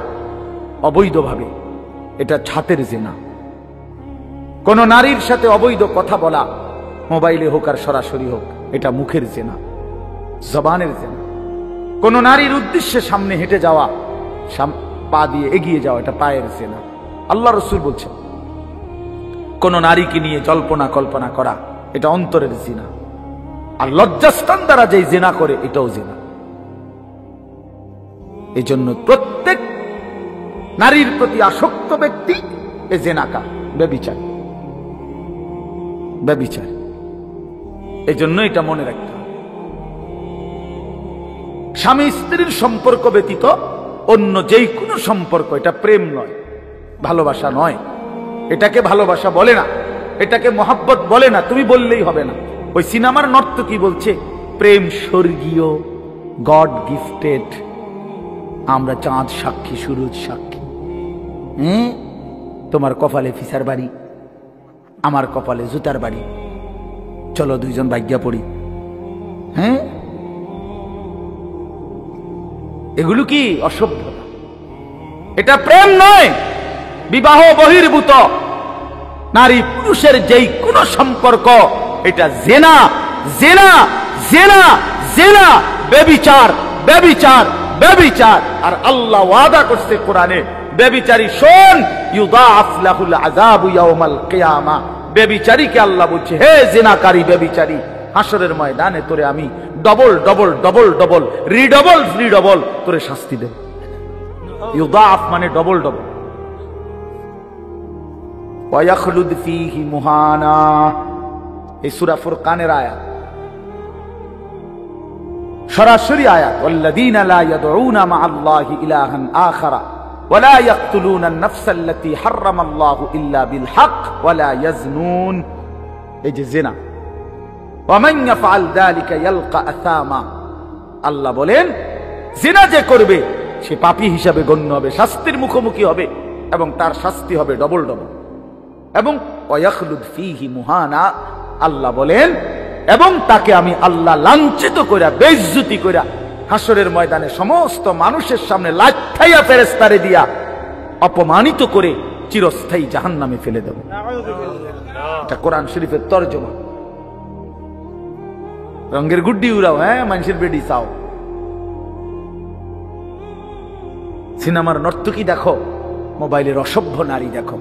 অবৈধভাবে, এটা ছাতের জিনা। কোন নারীর সাথে অবৈধ কথা বলা, মোবাইলে হোক আর সরাসরি হোক, এটা মুখের জিনা, জবানের জিনা। কোন নারীর উদ্দেশ্যে সামনে হেঁটে যাওয়া, পা দিয়ে এগিয়ে যাওয়া, এটা পায়ের জিনা। আল্লাহ রাসূল বলছেন, কোন নারীকে নিয়ে জল্পনা কল্পনা করা, এটা অন্তরের জিনা। আর লজ্জাস্থান দ্বারা যে জিনা করে, এটাও জিনা। এই জন্য প্রত্যেক নারীর প্রতি আসক্ত ব্যক্তি এ জিনাকার, ব্যভিচার, ব্যভিচার। এই জন্য এটা মনে রাখতে হবে, স্বামী স্ত্রীর সম্পর্ক ব্যতীত অন্য যেই কোনো সম্পর্ক, এটা প্রেম নয়, ভালোবাসা নয়। এটাকে ভালোবাসা বলে না, এটাকে মহাব্বত বলে না, তুমি বললেই হবে না। ওই সিনেমার নর্তকী বলছে প্রেম স্বর্গীয়, গড গিফটেড, আমরা চাঁদ সাক্ষী, সুরজ সাক্ষী। তোমার কপালে ফিসার বাড়ি, আমার কপালে জুতার বাড়ি, চলো দুইজন ভাগ্যা পড়ি। হ্যাঁ, এগুলো কি অসভ্যতা? এটা প্রেম নয়, বিবাহ বহির্ভূত নারী পুরুষের যেই কোন সম্পর্ক, এটা জেনা, জেনা, জেনা, জেনা, ব্যভিচার, ব্যভিচার, ব্যভিচার। আর আল্লাহ ওয়াদা করছে কোরআনে, ব্যভিচারী শোন, ইউদাআফ লাহুল আযাবু ইয়াউমাল কিয়ামা। ব্যভিচারীকে আল্লাহ বলছে, হে জিনাকারী ব্যভিচারী, হাসরের ময়দানে তোরে আমি ডবল ডবল ডবল ডবল রিডবল রিডবল তোরে শাস্তি দেব। ইউদাআফ মানে ডবল ডবল। ওয়া ইয়াখলুদ ফীহি মুহানা, এই সূরা ফুরকানের আয়াত, সরাসরি আয়াত। ওয়াল্লাযীনা লা ইয়াদউনা মা'আল্লাহি ইলাহান আখারা ওয়া লা ইয়াকতুলুনা আন-নাফসা আল্লাতী হারামাল্লাহু ইল্লা বিল হক ওয়া লা ইয়াজনুন। এই যে জিনা, ওয়া মান ইয়াফআল যালিকা ইয়ালকা আসামা। আল্লাহ বলেন, জিনা যে করবে সে পাপী হিসাবে গণ্য হবে, শাস্তির মুখোমুখি হবে, এবং তার শাস্তি হবে ডবল ডবল। এবং ওয়া ইয়াখলুদ ফীহি মুহানা, আল্লাহ বলেন, এবং তাকে আমি আল্লাহ লাঞ্ছিত কইরা, বেইজ্জতি কইরা, হাসরের ময়দানে সমস্ত মানুষের সামনে লাঠাইয়া ফেরেশতারে দিয়া অপমানিত করে চিরস্থায়ী জাহান্নামে ফেলে দেব। এটা কোরআন শরীফের তরজমা। রঙের গুড্ডি উড়াও, হ্যাঁ, মানুষের বেডি চাও, সিনেমার নর্তকী দেখো, মোবাইলের অসভ্য নারী দেখো,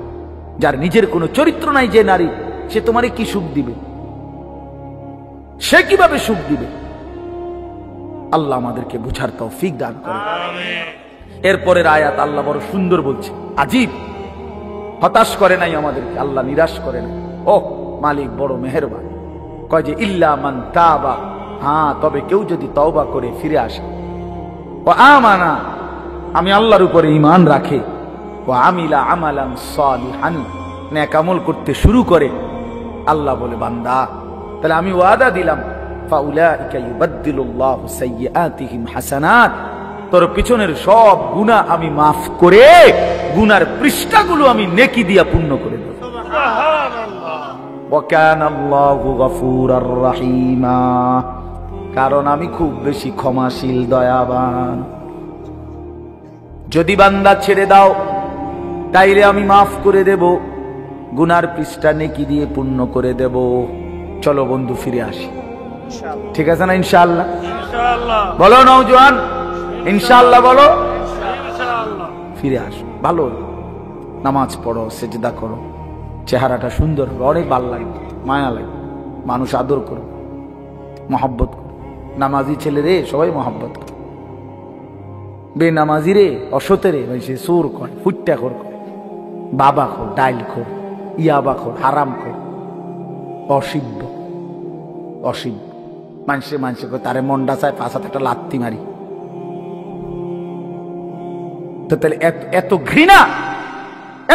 যার নিজের কোনো চরিত্র নাই, যে নারী, সে তোমারে কি সুখ দিবে? সে কিভাবে সুখ দিবে? আল্লাহ আমাদেরকে বুঝার তৌফিক দান করে। এরপরের আয়াত আল্লাহ বড় সুন্দর বলছে, আজীব, হতাশ করে নাই আমাদেরকে, আল্লাহ নিরাশ করে নাই। ও মালিক বড় মেহেরবান। কয় যে ইল্লা মান তাবা, হ্যাঁ তবে কেউ যদি তওবা করে ফিরে আসে, ও আমানা, আমি আল্লাহর উপরে ঈমান রাখে, ও আমিলা আমালান সালিহান, নেক আমল করতে শুরু করে, আল্লাহ বলে বান্দা তাহলে আমি ওয়াদা দিলাম, ফাউলাইকা ইউবাদদিলুল্লাহু সাইয়্যাতিহিম হাসানাত, তোর পিছনের সব গুনাহ আমি মাফ করে গুনার পৃষ্ঠাগুলো আমি নেকি দিয়া পূর্ণ করে দেব। সুবহানাল্লাহ। ওয়া কানা আল্লাহু গফুরার রহিমা, কারণ আমি খুব বেশি ক্ষমাশীল, দয়াবান। যদি বান্দা ছেড়ে দাও তাইলে আমি মাফ করে দেব, গুনার পৃষ্ঠা নেকি দিয়ে পূর্ণ করে দেব। চলো বন্ধু ফিরে আসি, ঠিক আছে না? ইনশাআল্লাহ বলো নওজোয়ান, ইনশাআল্লাহ বলো। ফিরে আসো, ভালো নামাজ পড়ো, সেজদা করো, চেহারাটা সুন্দর, অনেক ভালো লাগে, মায়া লাগে, মানুষ আদর করো, মহব্বত করো। নামাজি ছেলে রে সবাই মহব্বত করে, বেনামাজি রে, অসতে রে, সে সুর করে, ফুট্টা খোর করে, বাবা খোর, ডাইল খোর, ইয়াবা খোর, হারাম খোর, অসিব্য অসিব্য। মানুষে করে তারে মন্ডা চায়, পাঁচ হাত একটা লাত্তি মারি। তো তাহলে এত ঘৃণা,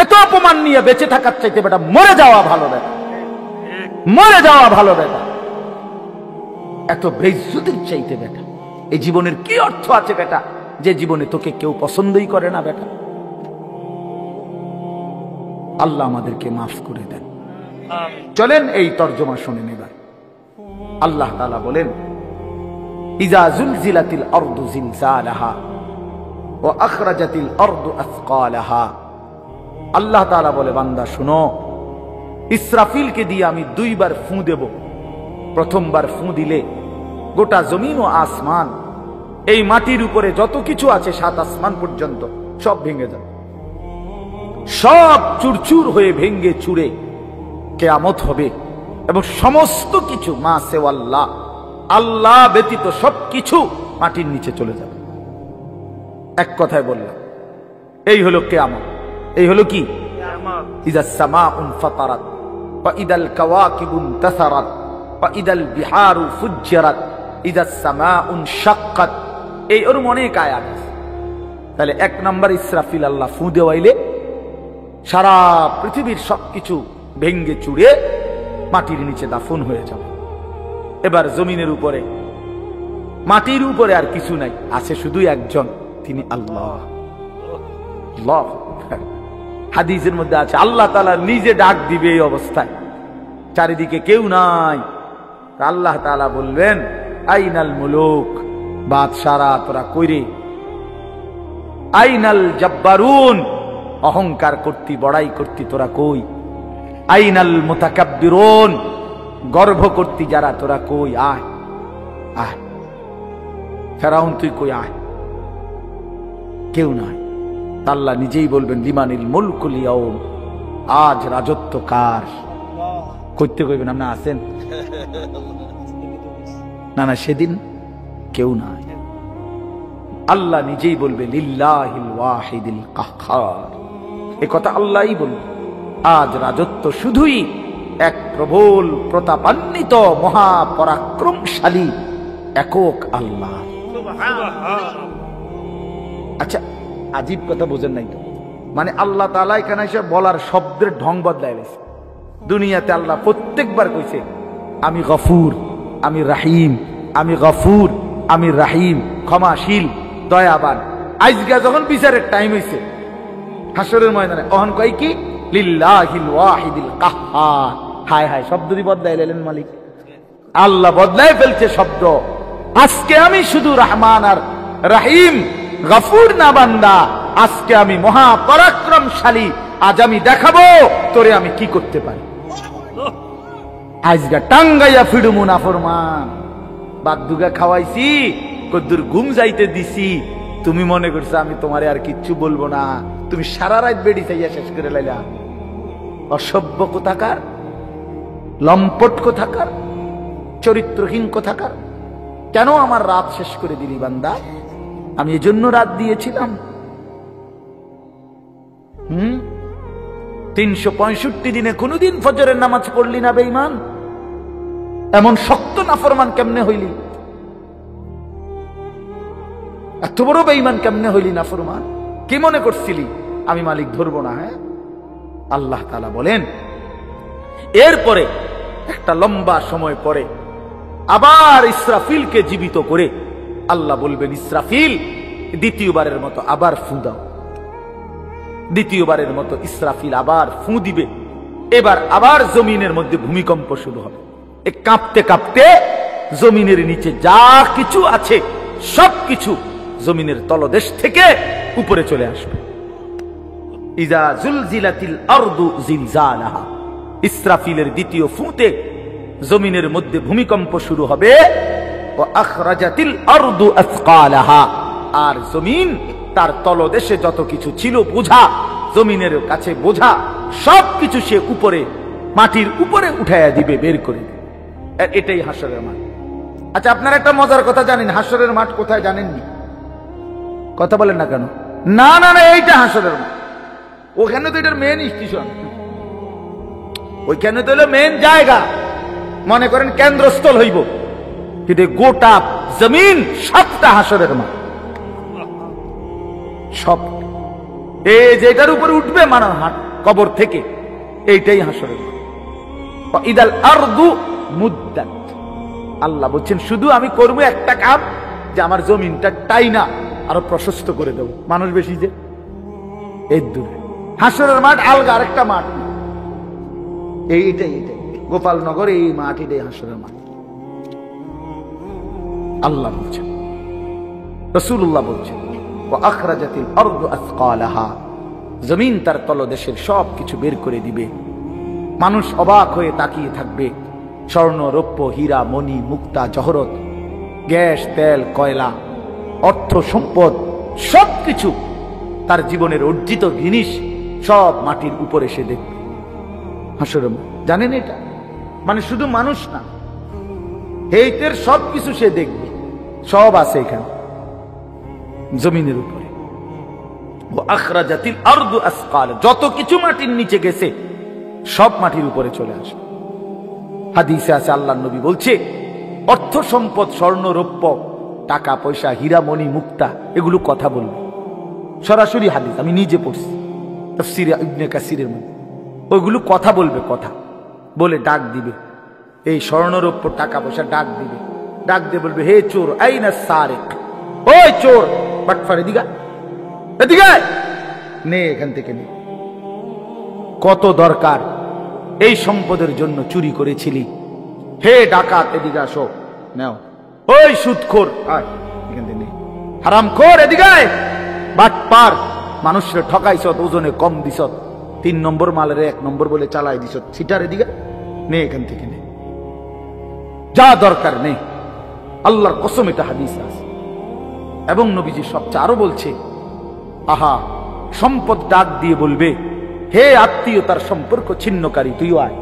এত অপমান নিয়ে বেঁচে থাকার চাইতে বেটা মরে যাওয়া ভালো, বেটা মরে যাওয়া ভালো, বেটা এত বেইজ্জতির চাইতে বেটা এই জীবনের কি অর্থ আছে বেটা, যে জীবনে তোকে কেউ পছন্দই করে না বেটা। আল্লাহ আমাদেরকে মাফ করে দেন। চলেন এই তর্জমা শুনে নেবার। আল্লাহ তাআলা বলেন, ইজা জুলজিলাতিল আরদু জিলজালাহা ওয়া আখরাজাতিল আরদু আসকালাহা। আল্লাহ তাআলা বলে, বান্দা শুনো, ইসরাফিলকে দিয়ে আমি দুইবার ফুঁ দেব। প্রথমবার ফুঁ দিলে গোটা জমিন ও আসমান, এই মাটির উপরে যত কিছু আছে 7 আসমান পর্যন্ত সব ভেঙে যাবে, সব চুরচুর হয়ে ভেঙে চুরে কিয়ামত হবে। এবং সমস্ত কিছু মা সেওয়াল্লাহ, আল্লাহ ব্যতীত সবকিছু মাটির নিচে চলে যাবে। এক কথায় বললাম, এই হলো কিয়ামত। এই হলো কি? ইযাস সামাউন ফাতারাত ওয়া ইদাল কাওয়াকিবুন তাসারাত ওয়া ইদাল বিহারু ফুজ্জিরাত ইযাস সামাউন শাক্কাত। এই ওর অনেক আয়াত আছে। তাহলে 1 নম্বর ইসরাফিল আল্লাহ ফু দেওয়াইলে সারা পৃথিবীর সবকিছু ভেঙ্গে চুরে মাটির নিচে দাফন হয়ে যাবে। এবার জমিনের উপরে, মাটির উপরে আর কিছু নাই, আছে শুধু একজন, তিনি আল্লাহ। হাদিসের মধ্যে আছে আল্লাহ তাআলা নিজে ডাক দিবে এই অবস্থায়, চারিদিকে কেউ নাই। আল্লাহ তাআলা বলবেন, আইনাল মুলুক, বাদশারা তোরা কইরে, আইনাল জব্বারুন, অহংকার করতি, বড়াই করতি, তোরা কই? আইনাল মুতাকাব্বিরুন, গর্ব করতি যারা, তোরা কই? আয় আয়, ফেরাউন তুই কই, আয়। কেউ নাই। আল্লাহ নিজেই বলবেন, লিমানিল মুলকুল ইয়াউম, আজ রাজত্ব কার? করতে কইবেন আপনি আছেন না? না, সেদিন কেউ নাই। আল্লাহ নিজেই বলবে, লিল্লাহিল ওয়াহিদিল কাহ্হার। এই কথা আল্লাহই বলবে, আজ রাজত্ব শুধুই এক প্রবল প্রতাপান্বিত মহাপরাক্রমশালী একক আল্লাহ। আচ্ছা, আজীব কথা বোঝেন নাই তো? মানে আল্লাহ তাআলা এখানে এসে বলার শব্দের ঢং বদলাই গেছে। দুনিয়াতে আল্লাহ প্রত্যেকবার কইছে, আমি গফুর, আমি রাহিম, আমি গফুর, আমি রাহিম, ক্ষমাশীল, দয়াবান। আজকে যখন বিচারের টাইম হইছে হাসরের ময়দানে, তখন কয় কি? লিল্লাহিল ওয়াহিদিল কাহ্হার। হায় হায়, শব্দ দি বদলাই লাইলেন মালিক। আল্লাহ বদলাই ফেলছে শব্দ। আজকে আমি শুধু রহমান আর রাহিম, গফুর না বান্দা, আজকে আমি মহাপরাক্রমশালী। আজ আমি দেখাবো তোরে আমি কি করতে পারি। আজকে টাঙ্গাইয়া ফিডুমু নাফরমান, বাদ দুগা খাওয়াইছি, কদ্দুর ঘুম যাইতে দিছি, তুমি মনে করছো আমি তোমারে আর কিচ্ছু বলবো না, তুমি সারা রাত বেড়ি চাইয়া শেষ করে লাইলা। অসভ্য কোথাকার, লম্পট কোথাকার, চরিত্রহীন কোথাকার। কেন আমার রাত শেষ করে দিলি বান্দা? আমি এজন্য রাত দিয়েছিলাম। 365 দিনে কোনদিন ফজরের নামাজ পড়লি না বেঈমান? এমন শক্ত নাফরমান কেমনে হইলি? এত বড় বেঈমান কেমনে হইলি নাফরমান? কি মনে করছিলি আমি মালিক ধরবো না? হ্যাঁ, আল্লাহ তাআলা বলেন এরপরে একটা লম্বা সময় পরে আবার ইসরাফিলকে জীবিত করে আল্লাহ বলবেন, ইসরাফিল দ্বিতীয়বারের মতো আবার ফু দাও। দ্বিতীয়বারের মতো ইসরাফিল আবার ফু দিবে। এবার আবার জমিনের মধ্যে ভূমিকম্প শুরু হবে। কাঁপতে কাঁপতে জমিনের নিচে যা কিছু আছে সবকিছু জমিনের তলদেশ থেকে উপরে চলে আসবে। ইজা জুলজিলাতিল আরদু জিলজালাহা, ইসরাফিলের দ্বিতীয় ফুতে জমিনের মধ্যে ভূমিকম্প শুরু হবে। ওয়া আখরাজাতিল আরদু আসকালাহা, আর জমিন তার তলদেশে যত কিছু ছিল বোঝা, জমিনের কাছে বোঝা সবকিছু সে উপরে মাটির উপরে উঠাইয়া দিবে, বের করে দিবে। এটাই হাসরের মাঠ। আচ্ছা, আপনারা একটা মজার কথা জানেন? হাসরের মাঠ কোথায় জানেননি? কথা বলেন না কেন? না না না, এইটা হাসরের মাঠ। ওখানে তো এটার মেন স্টেশন, ওইখানে তো হলো মেন জায়গা, মনে করেন কেন্দ্রস্থল হইব। কিন্তু গোটা জমিন সবটা হাসরের মাঠ, সব। এই যেটার উপরে উঠবে মানে কবর থেকে, এইটাই হাসরের মাঠ। ইদাল আরদু মুদ্দাত, আল্লাহ বলছেন শুধু আমি করবো একটা কাজ, যে আমার জমিনটা টাইনা আরো প্রশস্ত করে দেব। মানুষ বেশি যে এই দূরে, হাসরের মাঠ আলগা আরেকটা মাঠ। এইটাই গোপালনগর, এই মাঠ, এটাই হাসরের মাঠ। আল্লাহ বলছেন, রাসূলুল্লাহ বলছেন, ওয়া আখরাজাতিল আরদু আসকালাহা, জমিন তার তলদেশের সব কিছু বের করে দিবে। মানুষ অবাক হয়ে তাকিয়ে থাকবে। স্বর্ণ, রৌপ্য, হীরা, মণি, মুক্তা, জহরত, গ্যাস, তেল, কয়লা, অর্থ সম্পদ সবকিছু তার জীবনের অর্জিত জিনিস সব মাটির উপরে সে দেখবে হাসরের মাঠ। জানেন এটা? মানে শুধু মানুষ না, হেইতের সবকিছু সে দেখবে, সব আছে এখানে জমিনের উপরে। ও আখরাজাতিল আরদু আসকাল, যত কিছু মাটির নিচে গেছে সব মাটির উপরে চলে আসে। হাদিসে আছে, আল্লাহর নবী বলছে, অর্থ সম্পদ, স্বর্ণ, রৌপ্য, টাকা পয়সা, হীরা, মণি, মুক্তা, এগুলো কথা বলবে। সরাসরি হাদিস, আমি নিজে পড়ছি তাফসীরে ইবনে কাসিরের মধ্যে। ওইগুলো কথা বলবে, কথা বলে ডাক দিবে। এই স্বর্ণ, রৌপ্য, টাকা পয়সা ডাক দিবে, ডাক দিয়ে বলবে, হে চোর, আইনা সারিক, ওই চোর বাটফার, এদিকে এদিকে নে, এখান থেকে নে। কত দরকার এই সম্পদের জন্য চুরি করেছিলি, হে ডাকাত এদিকে আসো, নাও। ওই সুদখোর, আয় এখান থেকে নে। হারামখোর, এদিকে বাটপার, মানুষের ঠকাইছত, ওজনে কম দিছত, 3 নম্বর মালের 1 নম্বর বলে চালাই দিছত, সিটার এদিকে নে, এখান থেকে নে, যা দরকার নে। আল্লাহর কসম, এটা হাদিস আছে। এবং নবীজি সবচেয়ে আরো বলছে, আহা, সম্পদ ডাক দিয়ে বলবে, হে আত্মীয়তার সম্পর্ক ছিন্নকারী, তুইও আয়।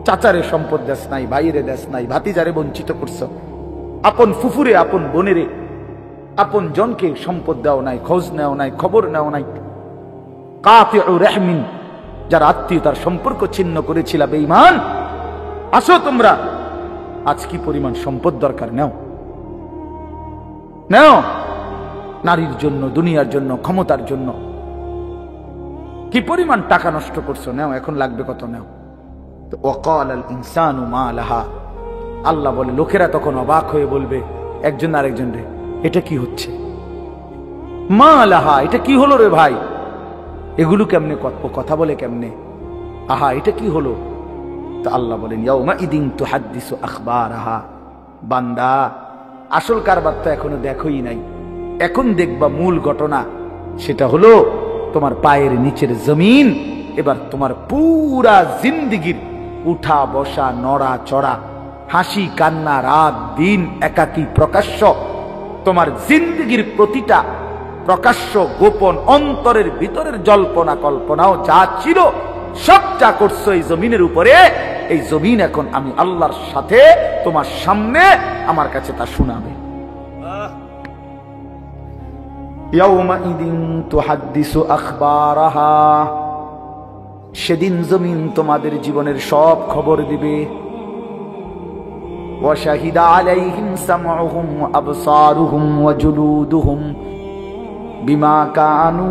চাচারে সম্পদ দেশ নাই, ভাইরে দেশ নাই, ভাতিজারে বঞ্চিত করছ, আপন ফুফুরে, আপন বোনেরে, আপন জনকে সম্পদ দেওয়া নাই, খোঁজ নেওয়া নাই, খবর নেওয়া নাই। কাতিউ রাহমিন, যারা আত্মীয়তার সম্পর্ক ছিন্ন করেছিল, বেঈমান, আসো তোমরা, আজ কি পরিমাণ সম্পদ দরকার, নাও নাও। নারীর জন্য, দুনিয়ার জন্য, ক্ষমতার জন্য কি পরিমাণ টাকা নষ্ট করছো, নাও, এখন লাগবে কত, নাও। তো ওয়াকালাল ইনসানু মা লাহা, আল্লাহ বলে, লোকেরা তখন অবাক হয়ে বলবে একজন আরেকজন রে, এটা কি হচ্ছে? মা লাহা, এটা কি হলো রে ভাই? এগুলো কেমনে কথা বলে কেমনে? আহা, এটা কি হলো? তো আল্লাহ বলেন, ইয়াউমা ইদিন তুহাদ্দিসু আখবারাহা, বান্দা আসল কারবার তো এখনো দেখোই নাই, এখন দেখবা মূল ঘটনা। সেটা হলো তোমার পায়ের নিচের জমিন এবার তোমার পুরা জিন্দেগির উঠা বসা, নড়া চড়া, হাসি কান্না, রাত দিন, একাকী প্রকাশ্য, তোমার জিন্দেগীর প্রতিটা প্রকাশ্য গোপন অন্তরের ভিতরের জল্পনা কল্পনাও যা ছিল সবটা করছো এই জমিনের উপরে। এই জমিন এখন আমি আল্লাহর সাথে তোমার সামনে আমার কাছে তা শোনাবে। ইয়াউমাইদিন তুহাদ্দিসু আখবারাহা, সেদিন জমিন তোমাদের জীবনের সব খবর দিবে। ওয়া শাহিদা আলাইহিম সামউহুম ওয়া আবসারুহুম ওয়া জুলুদুহুম বিমা কানু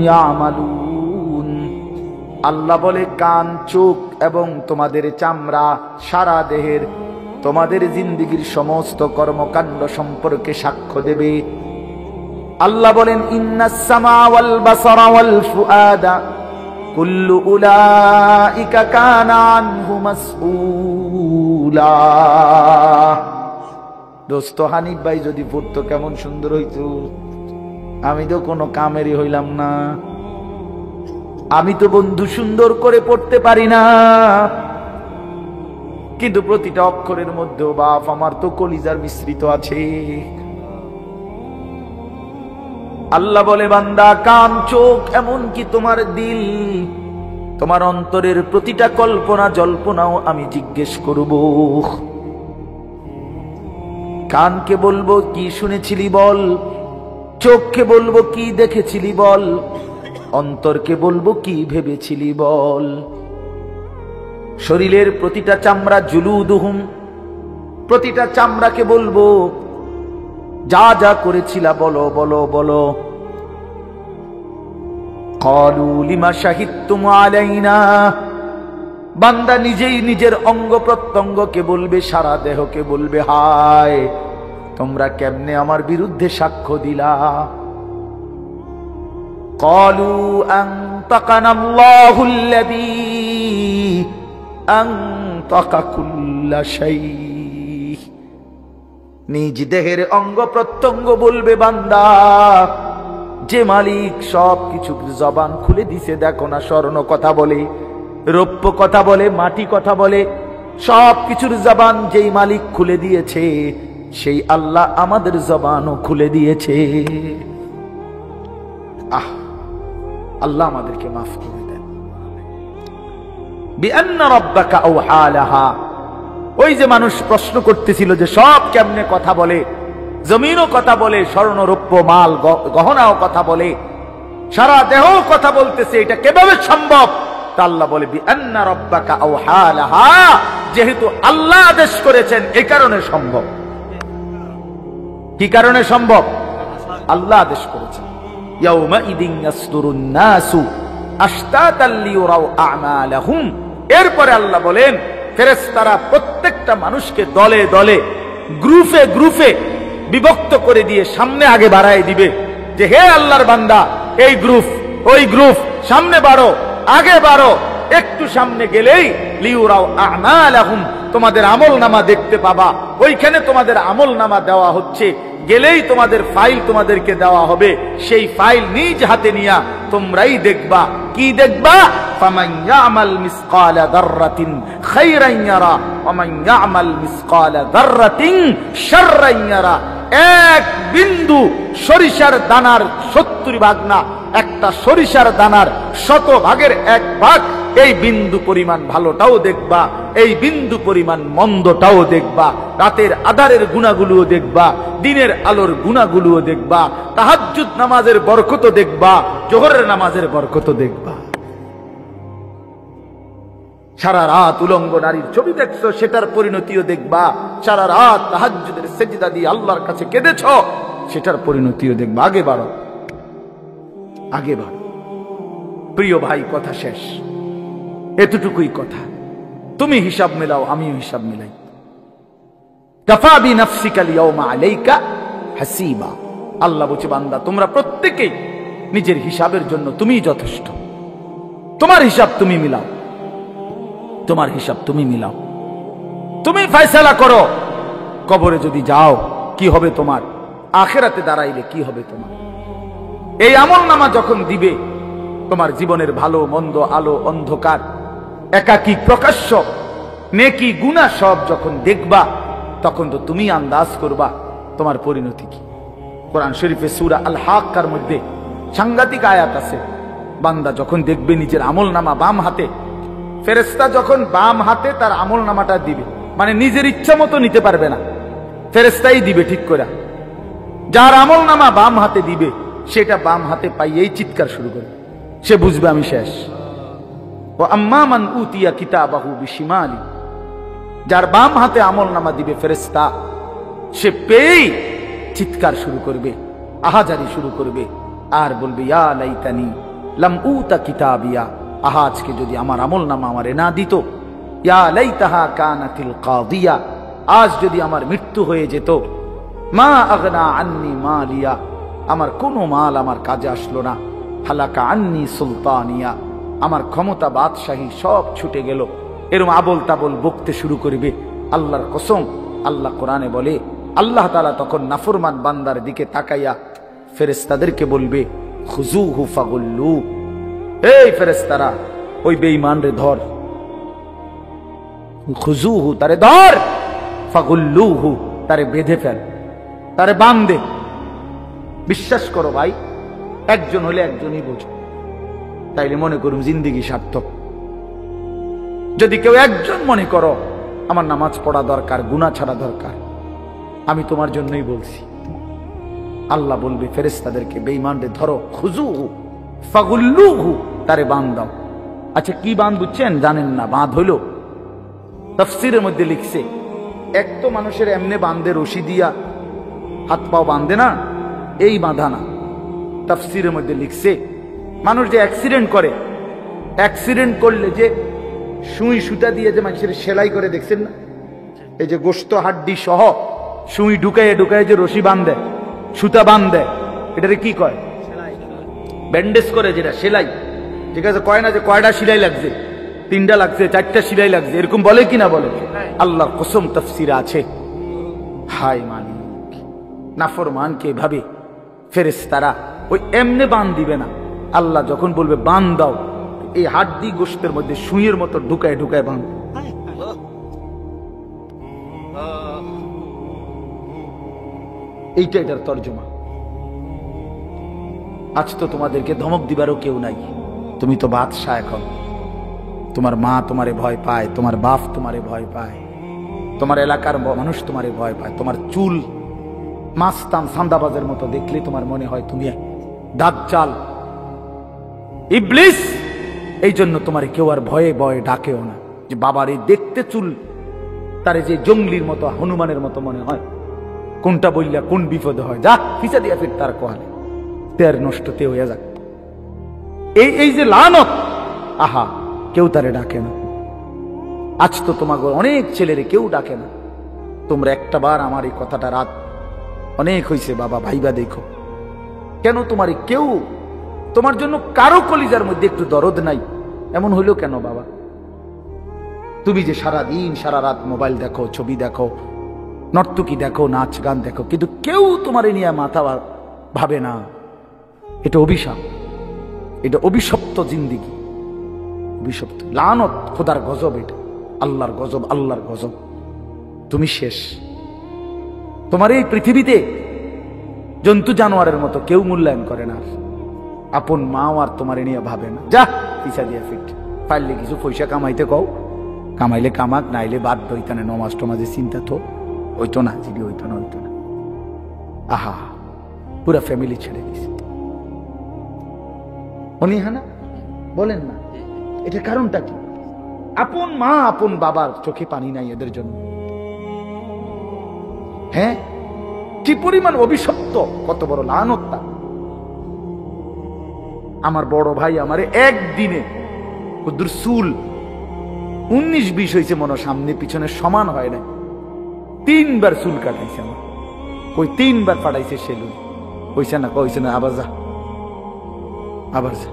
ইয়ামালুন। আল্লাহ বলে কান, চোখ এবং তোমাদের চামড়া, সারা দেহের তোমাদের জিন্দেগীর সমস্ত কর্মকাণ্ড সম্পর্কে সাক্ষ্য দেবে। আল্লাহ বলেন ইন্নাস সামা ওয়াল বাসারা ওয়াল ফুআদা কুল্লু উলাইকা কানা আনহু মাসউলা। দোস্ত হানিফ ভাই যদি পড়তো কেমন সুন্দর হইতো। আমি তো কোনো কামেরই হইলাম না, আমি তো বন্ধু সুন্দর করে পড়তে পারি না, কিন্তু প্রতিটা অক্ষরের মধ্যে বাপ আমার তো কলিজার মিশ্রিত আছে। আল্লাহ বলে বান্দা কান, চোখ, এমন কি তোমার দিল, তোমার অন্তরের প্রতিটা কল্পনা জল্পনাও আমি জিজ্ঞেস করব। কানকে বলবো কি শুনেছিলি বল, চোখকে বলবো কি দেখেছিলি বল, অন্তরকে বলবো কি ভেবেছিলি বল। শরীরের প্রতিটা চামড়া জুলুদুহুম, প্রতিটা চামড়াকে বলবো যা যা করেছিলা বলো বলো বলো। ক্বালু লিমা শাহিদতুম আলাইনা, বান্দা নিজেই নিজের অঙ্গ প্রত্যঙ্গকে বলবে, সারা দেহকে বলবে হায় তোমরা কেমনে আমার বিরুদ্ধে সাক্ষ্য দিলা। ক্বালু আনতাকানা আল্লাহুল্লাযী আনতাকা কুল্লা শাই। নিজ দেহের অঙ্গ প্রত্যঙ্গ বলবে বান্দা যে মালিক সব কিছু জবান খুলে দিছে, দেখো না স্বর্ণ কথা বলে, রৌপ্য কথা বলে, মাটি কথা বলে, সব কিছুর জবান যেই মালিক খুলে দিয়েছে সেই আল্লাহ আমাদের জবানও খুলে দিয়েছে। আল্লাহ আমাদেরকে মাফ করে দেন। বিআন্না রাব্বাকা আওহা লাহা, ওই যে মানুষ প্রশ্ন করতেছিল যে সব কেমনে কথা বলে, জমিনও কথা বলে, স্বর্ণ রৌপ্য মাল গহনাও কথা বলে, সারা দেহ কথা বলতেছে, এটা কিভাবে সম্ভব? তা আল্লাহ বলে বিআন্না রাব্বাকা আওহা লাহা, যেহেতু আল্লাহ আদেশ করেছেন এই কারণে সম্ভব। কি কারণে সম্ভব? আল্লাহ আদেশ করেছেন। ইয়াউমাইদিন ইয়াসদুরুন নাসু আশতাতাল লিয়ুরাউ আমালাহুম। এরপরে আল্লাহ বলেন ফেরেশতারা প্রত্যেকটা মানুষকে দলে দলে, গ্রুপে গ্রুপে বিভক্ত করে দিয়ে সামনে আগে বাড়ায় দিবে যে হে আল্লাহর বান্দা, এই গ্রুপ ওই গ্রুপ, সামনে বাড়ো, আগে বাড়ো। একটু সামনে গেলেই লিয়ুরাউ আমালাহুম, তোমাদের আমল নামা দেখতে পাবা। ওইখানে তোমাদের আমল নামা দেওয়া হচ্ছে, গেলেই তোমাদের ফাইল তোমাদেরকে দেওয়া হবে। সেই ফাইল নিজ হাতে নিয়া তোমরাই দেখবা। কি দেখবা? ফামান ইয়ামাল মিসকালা যাররাতিন খায়রান ইয়ারা ওয়া মান ইয়ামাল মিসকালা যাররাতিন শাররান ইয়ারা। এক বিন্দু সরিষার দানার 70 ভাগ না, একটা সরিষার দানার 100 ভাগের 1 ভাগ, এই বিন্দু পরিমাণ ভালোটাও দেখবা, এই বিন্দু পরিমাণ মন্দটাও দেখবা। রাতের আধারের গুণাগুলোও দেখবা, দিনের আলোর গুণাগুলোও দেখবা, তাহাজ্জুদ নামাজের বরকতও দেখবা, জোহরের নামাজের বরকতও দেখবা। সারা রাত উলঙ্গ নারীর ছবি দেখছো, সেটার পরিণতিও দেখবা। সারা রাত তাহাজ্জুদের সেজদা দিয়ে আল্লাহর কাছে কেঁদেছ, সেটার পরিণতিও দেখবা। আগে বাড়ো, আগে বাড়ো। প্রিয় ভাই, কথা শেষ, এতটুকুই কথা। তুমি হিসাব মেলাও, আমিও হিসাব মেলাই। কাফা বিনাফসিকা আল-ইয়াওমা আলাইকা হাসিবা। আল্লাহ বলছে বান্দা তোমরা প্রত্যেকেই নিজের হিসাবের জন্য তুমিই যথেষ্ট। তোমার হিসাব তুমি মিলাও, তোমার হিসাব তুমি মিলাও, তুমি ফয়সালা করো। কবরে যদি যাও কি হবে তোমার, আখিরাতে দাঁড়াইলে কি হবে তোমার। এই আমলনামা যখন দিবে, তোমার জীবনের ভালো মন্দ, আলো অন্ধকার, একাকী প্রকাশ্য, নেকি গুনাহ সব যখন দেখবা, তখন তো তুমি আন্দাজ করবা তোমার পরিণতি কি। কোরআন শরীফে সূরা আল হাক্কার মধ্যে সাংঘাতিক আয়াত আছে, বান্দা যখন দেখবে নিজের আমল নামা বাম হাতে, ফেরেশতা যখন বাম হাতে তার আমল নামাটা দিবে, মানে নিজের ইচ্ছা মতো নিতে পারবে না, ফেরেশতাই দিবে ঠিক করে। যার আমল নামা বাম হাতে দিবে সেটা বাম হাতে পাইয়েই চিৎকার শুরু করবে, সে বুঝবে আমি শেষ। ও আম্মা মান উতিয়া কিতাবাহু বিশিমালি, যার বাম হাতে আমল নামা দিবে ফেরেশতা, সে পেয়েই চিৎকার শুরু করবে, আহাজারি শুরু করবে, আর বলবে ইয়া লাইতানি লাম উতা কিতাবিয়া, আজকে যদি আমার আমল নামা আমারে না দিত, ইয়া লাইতাহা কানাতিল কাদিয়া, আজ যদি আমার মৃত্যু হয়ে যেত, মা আগনা আন্নি মালিয়া, আমার কোনো মাল আমার কাজে আসলো না, হালাকা আন্নি সুলতানিয়া, আমার ক্ষমতা বাদশাহী সব ছুটে গেল, এরকম আবল তাবল বকতে শুরু করবে। আল্লাহর কসম, আল্লাহ কোরআনে বলে, আল্লাহ তাআলা তখন নাফরমান বান্দার দিকে তাকাইয়া ফেরেশতাদেরকে বলবে, খুজুহু ফাগুল্লু, এই ফেরেশতারা ওই বেঈমান রে ধর, খুজুহু তারে ধর, ফাগুল্লুহু তারে বেঁধে ফেল, তারে বাঁধে। বিশ্বাস করো ভাই, একজন হলে একজনই বোঝে, তাইলে মনে করুন জিন্দেগি সার্থক। যদি কেউ একজন মনে করো আমার নামাজ পড়া দরকার, গুনাহ ছাড়া দরকার, আমি তোমার জন্যই বলছি। আল্লাহ বলবে ফেরেশতাদেরকে, বেঈমানরে ধরো, খুজুহু ফাগুল্লুহু তারে বাঁধ দাও। আচ্ছা কি বাঁধ বুঝছেন? জানেন না? বাঁধ হইল, তাফসীরের মধ্যে লিখছে, এক তো মানুষের এমনে বাঁধে রশি দিয়া হাত পাও বাঁধে না, এই বাঁধা না। তাফসীরের মধ্যে লিখছে, মানুষ যে অ্যাক্সিডেন্ট করে, অ্যাক্সিডেন্ট করলে যে সুই সুতা দিয়ে যে মানুষের সেলাই করে, দেখছেন না? এই যে গোশত হাড্ডি সহ সুই ঢুকাইয়ে ঢুকাইয়ে যে রশি বাঁধে, সুতা বাঁধে, এটারে কি কয়? ব্যান্ডেজ করে, যেটা সেলাই। ঠিক আছে, কয় না যে কয়টা সেলাই লাগছে, 3টা লাগছে, 4টা সেলাই লাগছে, এরকম বলে কিনা বলে? আল্লাহর কসম তাফসীরে আছে। হায় মালিক, নাফরমানকে এভাবে ফেরেশতারা ওই এমনে বাঁধ দিবে না। আল্লাহ যখন বলবে বাঁধ দাও, এই হাড্ডি গোশতের মধ্যে সুইয়ের মতো ঢুকায় ঢুকায় বাঁধ। এইটা এটার তর্জমা। আজ তো তোমাদেরকে ধমক দিবারও কেউ নাই, তুমি তো বাদশাহ এখন। তোমার মা তোমারে ভয় পায়, তোমার বাপ তোমারে ভয় পায়, তোমার এলাকার মানুষ তোমারে ভয় পায়, তোমার চুল মাস্তান সান্দাবাজের মতো দেখলে তোমার মনে হয় তুমি দাজ্জাল, ইবলিস। এই জন্য তোমার কেউ আর ভয়ে ভয়ে ডাকেও না, যে বাবার এই দেখতে চুল, তারে যে জঙ্গলির মতো হনুমানের মতো মনে হয়, কোনটা বললে কোন বিপদ হয়, যা পিছা দিয়া ফির তার কোয়ালে তের নষ্টতে হইয়া যাক। এই যে লানত, আহা, কেউ তারে ডাকে না। আজ তো তোমাকে অনেক ছেলেরে কেউ ডাকে না। তোমরা একটা বার আমার এই কথাটা, রাত অনেক হয়েছে বাবা, ভাইবা দেখো, কেন তোমার কেউ, তোমার জন্য কারো কলিজার মধ্যে একটু দরদ নাই? এমন হইল কেন বাবা? তুমি যে সারা দিন সারা রাত মোবাইল দেখো, ছবি দেখো, নর্তকী দেখো, নাচ গান দেখো, কিন্তু কেউ তোমার নিয়ে মাথা ভাবে না। এটা অভিশাপ, এটা অভিশপ্ত জিন্দিগি, অভিশপ্ত লানত, খোদার গজব, এটা আল্লাহর গজব, আল্লাহর গজব। তুমি শেষ। তোমার এই পৃথিবীতে জন্তু জানোয়ারের মতো কেউ মূল্যায়ন করে না। আপন মাও আর তোমার নিয়ে ভাবে না। যা পিছা দিয়া ফিট, পারলে কিছু পয়সা কামাইতে কও, কামাইলে কামাক, নাইলে বাদ হইতো না। নমাজ টমাজে চিন্তা তো হইতো না, জিবি হইতো না, হইতো না। আহা, পুরা ফ্যামিলি ছেড়ে দিছে। উনি হ্যাঁ না বলেন না, এটার কারণটা কি? আপন মা আপন বাবার চোখে পানি নাই এদের জন্য। হ্যাঁ, কি পরিমাণ অভিশপ্ত, কত বড় লানতটা। আমার বড় ভাই আমারে একদিনে কুদ্দুর চুল 19-20 হয়েছে মনে, সামনে পিছনে সমান হয় না, 3বার চুল কাটাইছে আমার। কই 3বার পাঠাইছে সেলুন, কইছে না, কইছে না, আবার যা, আবার যা।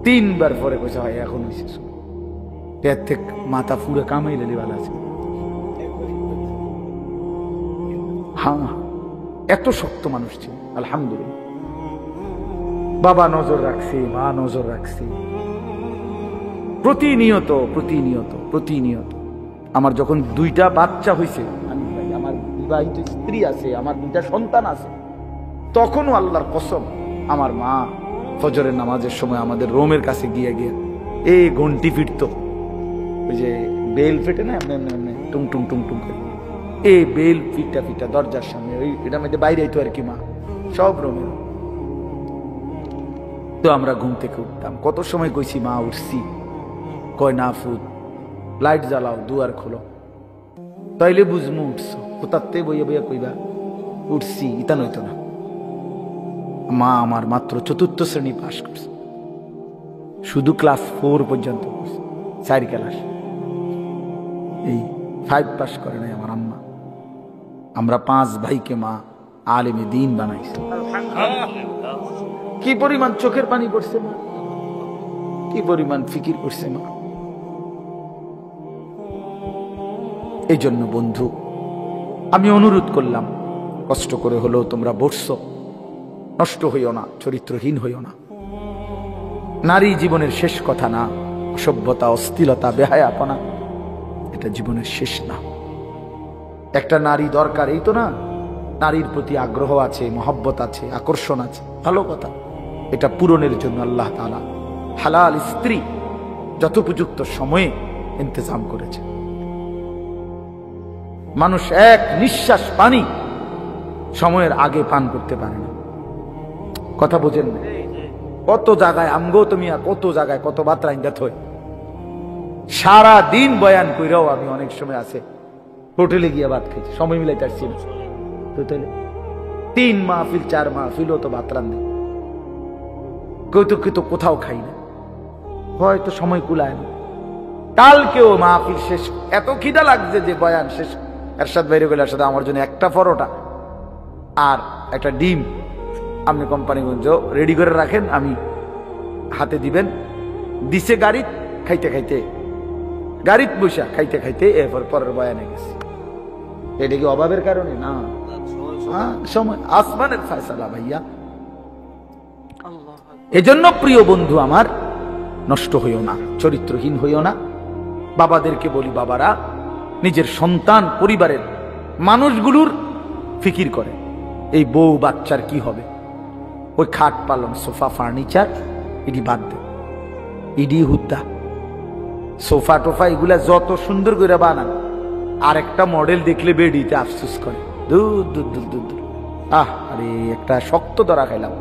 3বার পরে কইছে হয় এখন হয়েছে চুল। এর থেকে মাথা পুরো কামাই লেলি ভালো আছে। হ্যাঁ, এত শক্ত মানুষ ছিল, আলহামদুলিল্লাহ। বাবা নজর রাখছে, মা নজর রাখছে, প্রতিনিয়ত প্রতিনিয়ত প্রতিনিয়ত। আমার যখন 2টা বাচ্চা হয়েছে, আমি ভাই, আমার বিবাহিত স্ত্রী আছে, আমার 2টা সন্তান আছে, তখনও আল্লাহর কসম আমার মা ফজরের নামাজের সময় আমাদের রোমের কাছে গিয়ে গিয়ে এই ঘন্টি ফিরত, ওই যে বেল ফেটে না এমনি এমনি এমনি টুং টুং টুং টুং করে, এই বেল ফিটা ফিটা দরজার সামনে, ওই এটার মধ্যে বাইরে আইতো আর কি মা, সব রোমের। তো আমরা ঘুম থেকে উঠতাম, কত সময় কইছি মা উঠছি, কয় না ফুদ লাইট জ্বালাও দুয়ার খোলো, তাইলে বুঝমু উঠছো, কোথাতে বইয়া বইয়া কইবা উঠছি, ইতা নইতো না। মা আমার মাত্র 4th শ্রেণী পাশ করছে, শুধু ক্লাস 4 পর্যন্ত করছে, 4 ক্লাস, এই 5 পাস করে নাই আমার আম্মা। আমরা 5 ভাইকে মা আলেমে দ্বীন বানাইছে। কি পরিমাণ চোখের পানি পড়ছে মা, কি পরিমাণ ফিকির করছে মা। এই জন্য বন্ধু আমি অনুরোধ করলাম, কষ্ট করে হলেও তোমরা বসছো, নষ্ট হইও না, চরিত্রহীন হইও না। নারী জীবনের শেষ কথা না, অসভ্যতা, অশ্লীলতা, বেহায়াপনা এটা জীবনের শেষ না। একটা নারী দরকার, এই তো না, নারীর প্রতি আগ্রহ আছে, মহব্বত আছে, আকর্ষণ আছে, ভালো কথা। এটা পূরণের জন্য আল্লাহ তাআলা হালাল স্ত্রী যথোপযুক্ত সময়ে ইন্তজাম করেছে। মানুষ এক নিঃশ্বাস পানি সময়ের আগে পান করতে পারে না, কথা বোঝেন না? কত জায়গায় আমগো তুমি, কত জায়গায় কত বাত্রা ইন্দাত হয়, সারা দিন বয়ান কইরাও আমি অনেক সময় আছে হোটেলে গিয়ে ভাত খাইছি, সময় মিলাইতে পারছি না। হোটেলে 3 মাহফিল 4 মাহফিলও তো ভাত রান্ধে, কেউ তো কোথাও খাই না, হয়তো সময় কুলায় না। কালকেও মাহফিল শেষ, এত খিদা লাগছে যে বয়ান শেষ, এরশাদ বাইরে গেলে এরশাদ আমার জন্য একটা পরোটা আর একটা ডিম আপনি কোম্পানিগঞ্জ রেডি করে রাখেন, আমি হাতে দিবেন। দিছে গাড়ি, খাইতে খাইতে গাড়িত বসা খাইতে খাইতে এরপর পরের বয়ানে গেছি। এটা কি অভাবের কারণে না? সময় আসমানের ফয়সালা ভাইয়া। এজন্য প্রিয় বন্ধু আমার, নষ্ট হইও না, চরিত্রহীন হইও না। বাবাদেরকে বলি, বাবারা নিজের সন্তান, পরিবারের মানুষগুলোর ফিকির করে, এই বউ বাচ্চার কি হবে, ওই খাট পালন সোফা ফার্নিচার এটি বাদ দেন, ইডি হুদ্দা সোফা টোফা এগুলা যত সুন্দর করে বানান, আর একটা মডেল দেখলে বেডিতে আফসোস করে, দূর দূর দূর দূর দূর, আরে একটা শক্ত ধরা খাইলাম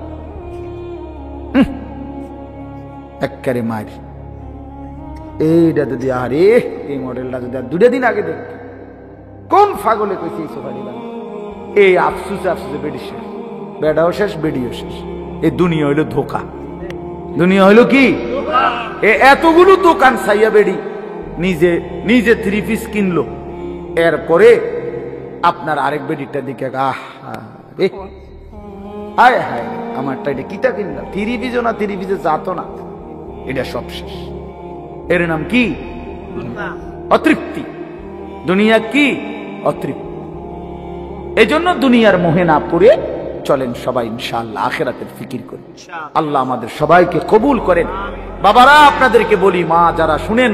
একবারে মার। এইটা যদি আরে এই মডেলটা যদি 2 দিন আগে দেখ, কোন ফাগলে কইছে এই সোফা নিলাম, এই আফসোসে আফসোসে বেডি শেষ, বেডাও শেষ, বেডিও শেষ। এই দুনিয়া হইলো ধোকা, দুনিয়া হইলো কি এতগুলো দোকান সাইয়া বেডি নিজে নিজে 3 পিস কিনলো, এরপরে আপনার আরেক বেডিটা দিকে হায় হায় আমারটা এটা কিতা কিনলাম, 3 পিসও না, 3 পিসে যাতো না, এটা সব শেষ। এর নাম কি? অতৃপ্তি। দুনিয়া কি? অতৃপ্তি। এজন্য দুনিয়ার মোহে না পড়ে চলেন সবাই ইনশাআল্লাহ আখিরাতের ফিকির করি। আল্লাহ আমাদের সবাইকে কবুল করেন। বাবারা আপনাদেরকে বলি, মা যারা শুনেন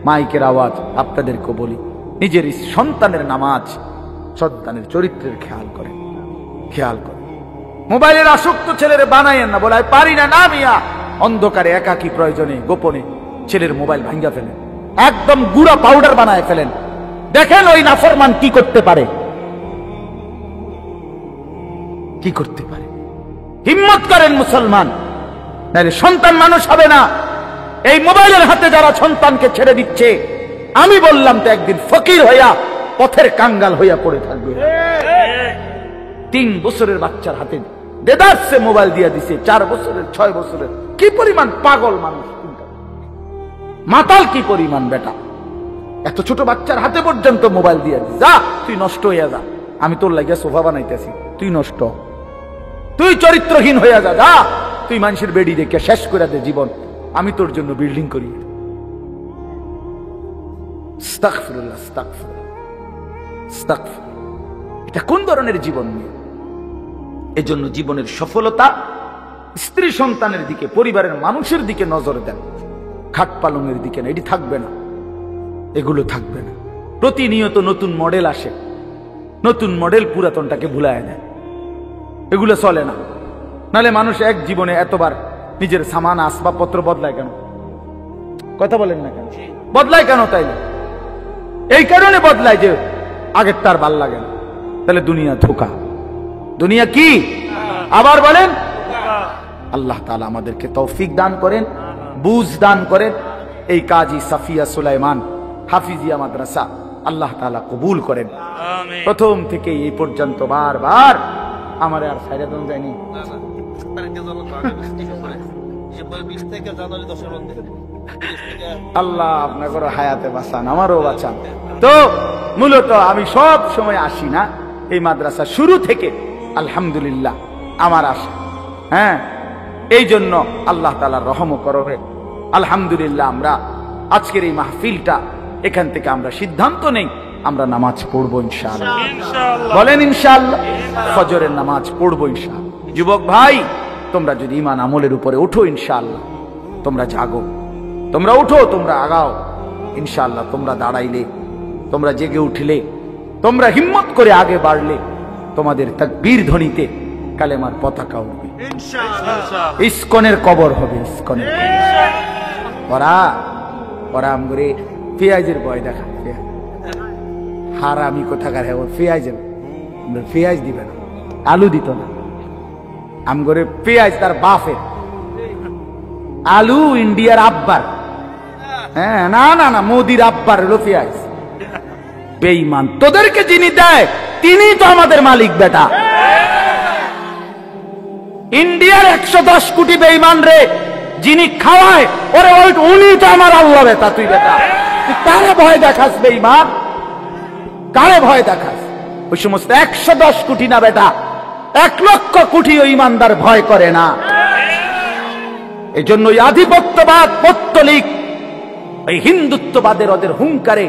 মাইকের আওয়াজ, আপনাদেরকে বলি, নিজের সন্তানের নামাজ, সন্তানের চরিত্রের খেয়াল করেন, খেয়াল করেন। মোবাইলের আসক্ত ছেলেরে বানাইয়েন না, বলায় পারি না, না মিয়া, অন্ধকারে একাকী প্রয়োজনে গোপনে ছেলের মোবাইল ভাঙ্গা ফেলেন, একদম গুঁড়া পাউডার বানায় ফেলেন, দেখেন ওই নাফরমান কি করতে পারে, কি করতে পারে। হিম্মত করেন মুসলমান, নাহলে সন্তান মানুষ হবে না। এই মোবাইলের হাতে যারা সন্তানকে ছেড়ে দিচ্ছে, আমি বললাম তো একদিন ফকির হইয়া পথের কাঙ্গাল হইয়া পড়ে থাকবে। 3 বছরের বাচ্চার হাতে দেদারসে মোবাইল দিয়ে দিছে, 4 বছরের 6 বছরের। কি পরিমাণ পাগল মানুষ, মাতাল কি পরিমাণ বেটা, এত ছোট বাচ্চার হাতে পর্যন্ত মোবাইল দিয়ে দিস, যা তুই নষ্ট হইয়া যা, আমি তোর লাগিয়া সোফা বানাইতেছি, তুই নষ্ট, তুই চরিত্রহীন হইয়া যা, যা তুই মানুষের বেডি দেখে শেষ করে দে জীবন, আমি তোর জন্য বিল্ডিং করি। আস্তাগফিরুল্লাহ, আস্তাগফিরুল্লাহ, আস্তাগফিরুল্লাহ। এটা কোন ধরনের জীবন নিয়ে? এজন্য জীবনের সফলতা স্ত্রী সন্তানের দিকে, পরিবারের মানুষের দিকে নজর দেন, খাট পালনের দিকে না। এটি থাকবে না, এগুলো থাকবে না। প্রতিনিয়ত নতুন মডেল আসে, নতুন মডেল পুরাতনটাকে ভুলায় দেয়। এগুলো চলে না। নাহলে মানুষ এক জীবনে এতবার নিজের সামান আসবাবপত্র বদলায় কেন? কথা বলেন না কেন? বদলায় কেন? তাইলে এই কারণে বদলায় যে আগের তার ভাল লাগে না। তাহলে দুনিয়া ধোঁকা। দুনিয়া কি? আবার বলেন। আল্লাহ তাআলা আমাদেরকে তৌফিক দান করেন, বুঝ দান করেন। এই কাজী সাফিয়া সুলাইমান হাফিজিয়া মাদ্রাসা আল্লাহ তাআলা কবুল করেন। প্রথম থেকে এই পর্যন্ত বারবার আমার আর ছাইরা দেন যায়নি। আল্লাহ আপনাকে হায়াতে বাঁচান, আমারও বাঁচান। তো মূলত আমি সব সময় আসি না, এই মাদ্রাসা শুরু থেকে আলহামদুলিল্লাহ আমার আশা। হ্যাঁ, এই জন্য আল্লাহ তাআলার রহম করবে। আলহামদুলিল্লাহ আমরা আজকের এই মাহফিলটা এখান থেকে আমরা সিদ্ধান্ত নেই আমরা নামাজ পড়বো ইনশাআল্লাহ। বলেন ইনশাআল্লাহ। ফজরের নামাজ পড়বো ইনশাআল্লাহ। যুবক ভাই, তোমরা যদি ঈমান আমলের উপরে উঠো ইনশাআল্লাহ, তোমরা জাগো, তোমরা উঠো, তোমরা আগাও ইনশাআল্লাহ। তোমরা দাঁড়াইলে, তোমরা জেগে উঠলে, তোমরা হিম্মত করে আগে বাড়লে, তোমাদের তাকবীর ধ্বনিতে কালেমার পতাকা উঠবে ইনশাআল্লাহ। ইসকনের কবর হবে, ইসকনের। ওরা আমগরে পেঁয়াজের ভয় দেখা, হারামি কোথাকার। হ্যাঁ, পেঁয়াজের পেঁয়াজ দিবে না, আলু দিত না। আমগরে পেঁয়াজ তার বাপের, আলু ইন্ডিয়ার আব্বার। হ্যাঁ, না না না, মোদির আব্বার হলো পেঁয়াজ। বেঈমান, তোদেরকে যিনি দেয় তিনি তো আমাদের মালিক বেটা। ইন্ডিয়ার 110 কোটি বেঈমান রে যিনি খাওয়ায়, ওরে উনি তো আমার আল্লাহ বেটা। তুই বেটা, তুই কারে ভয় দেখাস বেঈমান? কারে ভয় দেখাস? ওই সমস্ত 110 কোটি না বেটা, 1 লক্ষ কোটি ওই ইমানদার ভয় করে না। এই জন্য ওই আধিপত্যবাদ, পৌত্তলিক, এই হিন্দুত্ববাদের ওদের হুঙ্কারে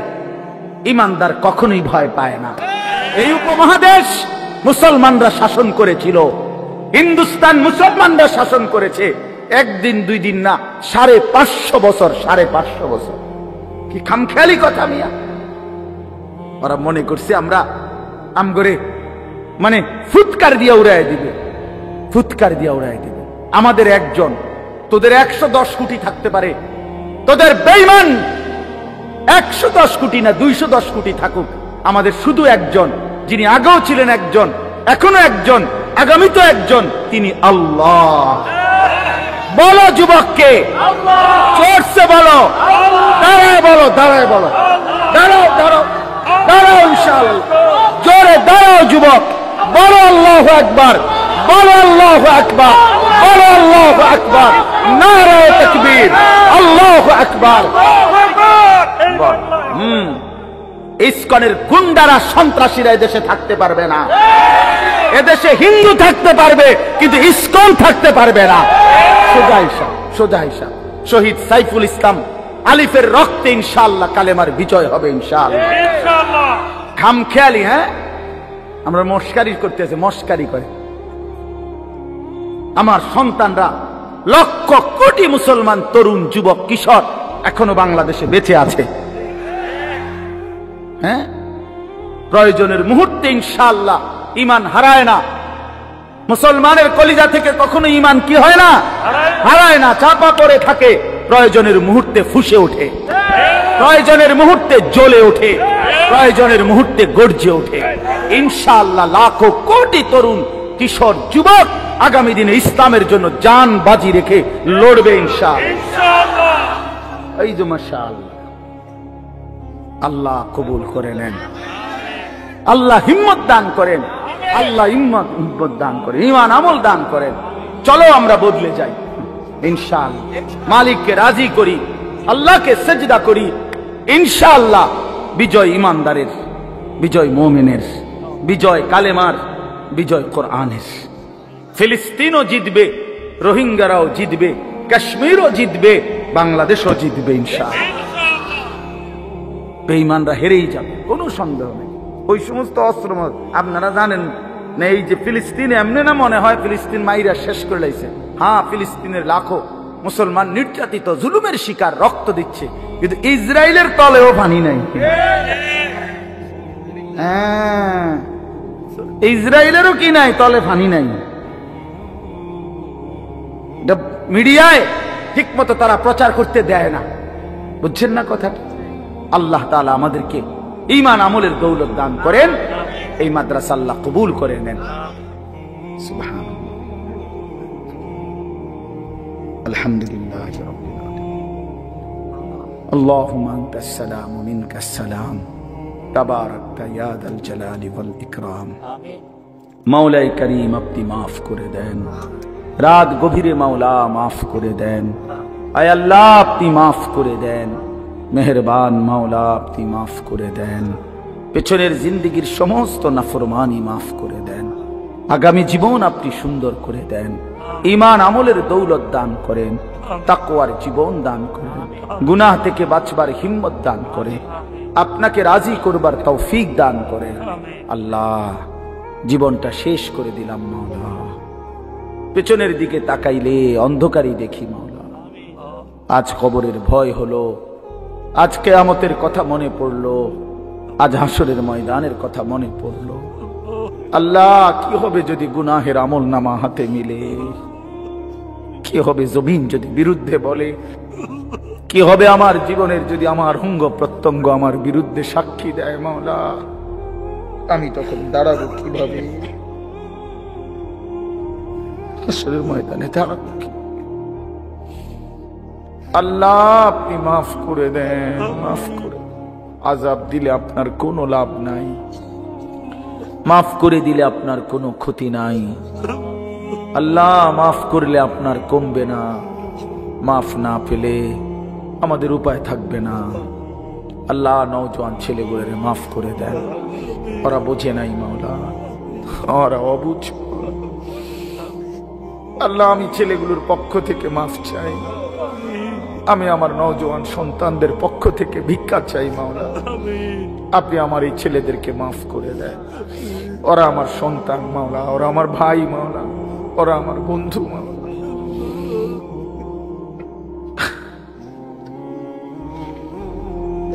ইমানদার কখনোই ভয় পায় না। এই উপমহাদেশ মুসলমানরা শাসন করেছিল, হিন্দুস্তান মুসলমানরা শাসন করেছে। একদিন দুই দিন না, 550 বছর। 550 বছর কি খামখেয়ালি কথা মিয়া? ওরা মনে করছে আমরা আমগরে মানে ফুৎকার দিয়া উড়াই দিবে, ফুৎকার দিয়া উড়াই দিবে। আমাদের একজন, তোদের 110 কোটি থাকতে পারে, তোদের বেঈমান 110 কোটি না 210 কোটি থাকুক, আমাদের শুধু একজন, যিনি আগেও ছিলেন একজন, এখনো একজন, আগামীতে একজন, তিনি আল্লাহ। বলো যুবককে, জোরসে বলো, দাঁড়ায় বলো, দাঁড়ায় বলো, দাঁড়াও দাঁড়াও দাঁড়াও ইনশাআল্লাহ। জোরে দাঁড়াও যুবক, বলো আল্লাহু আকবার, বলো আল্লাহু আকবার, বলো আল্লাহু আকবার, নারে তাকবীর, আল্লাহু আকবার। ইসকনের গুন্ডারা, সন্ত্রাসীরা এদেশে থাকতে পারবে না। এদেশে হিন্দু থাকতে পারবে, কিন্তু ইসকন থাকতে পারবে না। সোজা হিসাব, সোজা হিসাব। শহীদ সাইফুল ইসলাম আলিফের রক্তে ইনশাআল্লাহ কালেমার বিজয় হবে ইনশাআল্লাহ। খামখেয়ালি, হ্যাঁ, আমরা মস্কারি করতেছি, মস্কারি করে। আমার সন্তানরা, লক্ষ কোটি মুসলমান তরুণ, যুবক, কিশোর এখনো বাংলাদেশে বেঁচে আছে। হ্যাঁ, প্রয়োজনের মুহূর্তে ইনশাআল্লাহ ঈমান হারায় না। মুসলমানের কলিজা থেকে কখনো ঈমান কি হয় না? হারায় না, চাপা পড়ে থাকে। প্রয়োজনের মুহূর্তে ফুঁসে ওঠে, প্রয়োজনের মুহূর্তে জ্বলে ওঠে, প্রয়োজনের মুহূর্তে গর্জে ওঠে। ইনশাআল্লাহ লাখো কোটি তরুণ, কিশোর, যুবক আগামী দিনে ইসলামের জন্য জান বাজি রেখে লড়বে ইনশাআল্লাহ। এই যে মাশাআল্লাহ, আল্লাহ কবুল করে নেন, আল্লাহ হিম্মত দান করেন, আল্লাহ হিম্মত দান করেন, ঈমান আমল দান করেন। চলো আমরা বদলে যাই ইনশাআল্লাহ, মালিককে রাজি করি, আল্লাহকে সেজদা করি। ইনশাআল্লাহ বিজয় ইমানদারের, বিজয় মুমিনের, বিজয় কালেমার, বিজয় কোরআনের। ফিলিস্তিনও জিতবে, রোহিঙ্গারাও জিতবে, কাশ্মীরও জিতবে, বাংলাদেশও জিতবে ইনশাআল্লাহ। বেঈমানরা হেরেই যাবে, কোনো সন্দেহ নেই। ওই সমস্ত অস্ত্র আপনারা জানেন না, এই যে ফিলিস্তিনে এমনি না মনে হয় ফিলিস্তিন মাইরা শেষ করে লাইছে। হ্যাঁ, ফিলিস্তিনের লাখো মুসলমান নির্যাতিত, জুলুমের শিকার, রক্ত দিচ্ছে, কিন্তু ইসরায়েলের তলেও পানি নাই। হ্যাঁ, ইসরায়েলেরও কি নাই, তলে পানি নাই। মিডিয়ায় ঠিক মতো তারা প্রচার করতে দেয় না। বুঝছেন না কথাটা? আল্লাহ তাআলা আমাদেরকে ঈমান আমলের দৌলত দান করেন, এই মাদ্রাসা আল্লাহ কবুল করে নেন। সুবহানাল্লাহ, আলহামদুলিল্লাহ রাব্বিল আলামিন। আল্লাহুম্মা আনতাস সালাম ওয়া মিনকাস সালাম, তাবারাকতা ইয়া যাল জালালি ওয়াল ইকরাম। মাওলাই করিম আপনি মাফ করে দেন, রাত গভীরে মাওলা মাফ করে দেন। আয় আল্লাহ আপনি মাফ করে দেন, মেহেরবান মাওলা আপনি মাফ করে দেন। পেছনের জিন্দেগীর সমস্ত নাফরমানি মাফ করে দেন। আগামী জীবন আপনি সুন্দর করে দেন। ঈমান আমলের দৌলত দান করেন, তাকওয়ার জীবন দান করেন, গুনাহ থেকে বাঁচবার হিম্মত দান করেন, আপনাকে রাজি করবার তৌফিক দান করেন। আল্লাহ জীবনটা শেষ করে দিলাম মাওলা, পেছনের দিকে তাকাইলে অন্ধকারই দেখি মাওলা। আজ কবরের ভয় হলো, আজ কিয়ামতের কথা মনে পড়লো, আজ হাসরের ময়দানের কথা মনে পড়লো। আল্লাহ কি হবে যদি গুনাহের আমল নামা হাতে মিলে? কি হবে জমিন যদি বিরুদ্ধে বলে? কি হবে আমার জীবনের যদি আমার অঙ্গ প্রত্যঙ্গ আমার বিরুদ্ধে সাক্ষী দেয় মাওলা? আমি তখন দাঁড়াবো কিভাবে? হাসরের ময়দানে দাঁড়াবো কি? আল্লাহ আপনি মাফ করে দেন, মাফ করে। আযাব দিলে আপনার কোনো লাভ নাই, মাফ করে দিলে আপনার কোনো ক্ষতি নাই। আল্লাহ মাফ করলে আপনার কমবে না, মাফ না পেলে আমাদের উপায় থাকবে না। আল্লাহ নওজোয়ান ছেলেগুলোরে মাফ করে দেন, ওরা বোঝে নাই মাওলা, ওরা অবুঝ। আল্লাহ আমি ছেলেগুলোর পক্ষ থেকে মাফ চাই, আমি আমার নওজোয়ান সন্তানদের পক্ষ থেকে ভিক্ষা চাই মাওলা। আপনি আমার এই ছেলেদেরকে মাফ করে দেন, ওরা আমার সন্তান মাওলা, ওরা আমার ভাই মাওলা, ওরা আমার বন্ধু মাওলা।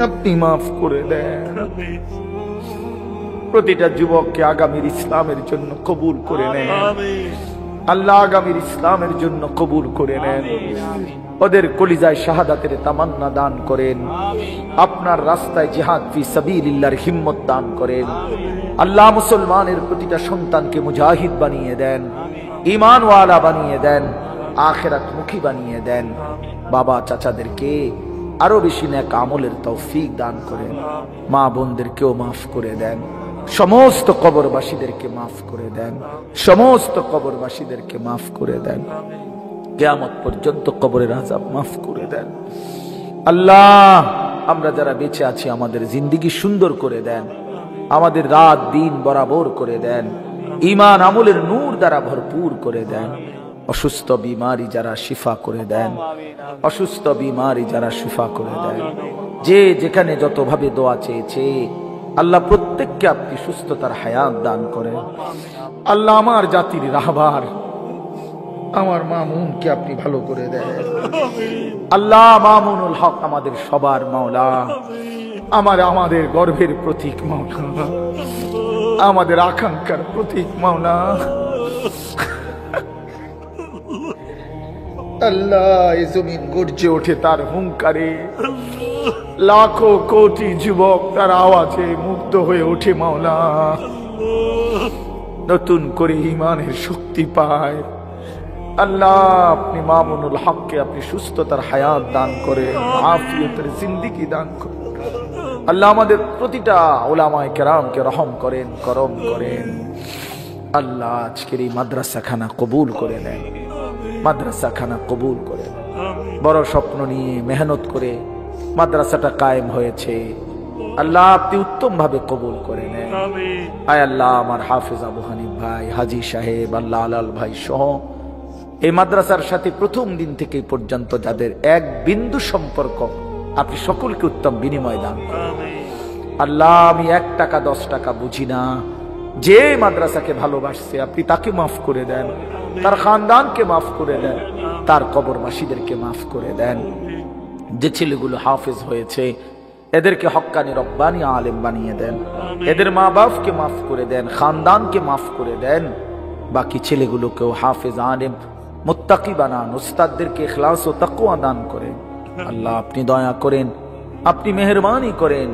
আপনি মাফ করে দেন। প্রতিটা যুবককে আগামীর ইসলামের জন্য কবুল করে নেন আল্লাহ, আগামীর ইসলামের জন্য কবুল করে নেন। ওদের কলিজায় শাহাদাতের তামান্না দান করেন, আপনার রাস্তায় জিহাদ ফি সাবিলিল্লাহর হিম্মত দান করেন। আল্লাহ মুসলমানের প্রতিটা সন্তানকে মুজাহিদ বানিয়ে দেন, ঈমানওয়ালা বানিয়ে দেন, আখিরাত মুখী বানিয়ে দেন। বাবা চাচাদেরকে আরো বেশি নেক আমলের তৌফিক দান করেন। মা বোনদেরকেও মাফ করে দেন, সমস্ত কবরবাসীদেরকে মাফ করে দেন, সমস্ত কবরবাসীদেরকে মাফ করে দেন। কিয়ামত পর্যন্ত কবরের আযাব মাফ করে দেন। আল্লাহ আমরা যারা বেঁচে আছি আমাদের জিন্দেগি সুন্দর করে দেন, আমাদের রাত দিন বরাবর করে দেন, ঈমান আমলের নূর দ্বারা ভরপুর করে দেন। অসুস্থ বিমারি যারা শিফা করে দেন, অসুস্থ বিমারি যারা শিফা করে দেন। যে যেখানে যতভাবে দোয়া চেয়েছে আল্লাহ প্রত্যেককে আপনি সুস্থতার হায়াত দান করেন। আল্লাহ আমার জাতির রাহবার আমার মামুনকে আপনি ভালো করে দেন। আল্লাহ মামুনুল হক আমাদের সবার মাওলা, আমাদের গর্বের প্রতীক মাওলা, আমাদের আকাঙ্ক্ষার প্রতীক মাওলা। আল্লাহ এই জমিন গর্জে ওঠে তার হুঙ্কারে, লাখো কোটি যুবক তার আওয়াজে মুগ্ধ হয়ে ওঠে মাওলা, নতুন করে ঈমানের শক্তি পায়। আল্লাহ আপনি মামুনুল হককে আপনি সুস্থতার হায়াত দান করে, আফিয়তের জিন্দেগি দান করেন। আল্লাহ আমাদের প্রতিটা উলামায়ে কেরামকে রহম করেন, করম করেন। আল্লাহ আজকের এই মাদ্রাসাখানা কবুল করে নেন, মাদ্রাসাখানা কবুল করে। বড় স্বপ্ন নিয়ে মেহনত করে মাদ্রাসাটা কায়েম হয়েছে, আল্লাহ আপনি উত্তম ভাবে কবুল করে নেন। আয় আল্লাহ আমার হাফেজ আবু হানিফ ভাই, হাজী সাহেব, আল্লাহ আলাল ভাই সহ এই মাদ্রাসার সাথে প্রথম দিন থেকে পর্যন্ত যাদের এক বিন্দু সম্পর্ক, আপনি সকলকে উত্তম বিনিময় দান করেন। আল্লাহ আমি 1 টাকা 10 টাকা বুঝি না, যে মাদ্রাসাকে ভালোবাসছে আপনি তাকে মাফ করে দেন, তার খানদানকে মাফ করে দেন, তার কবরবাসীদেরকে মাফ করে দেন। যে ছেলেগুলো হাফেজ হয়েছে এদেরকে হক্কানি রব্বানি আলেম বানিয়ে দেন, এদের মা বাপকে মাফ করে দেন, খানদানকে মাফ করে দেন। বাকি ছেলেগুলোকেও হাফেজ আলেম মুত্তাকি বানান, উস্তাদদেরকে ইখলাস ও তাকওয়া দান করেন। আল্লাহ আপনি দয়া করেন, আপনি মেহেরবানি করেন,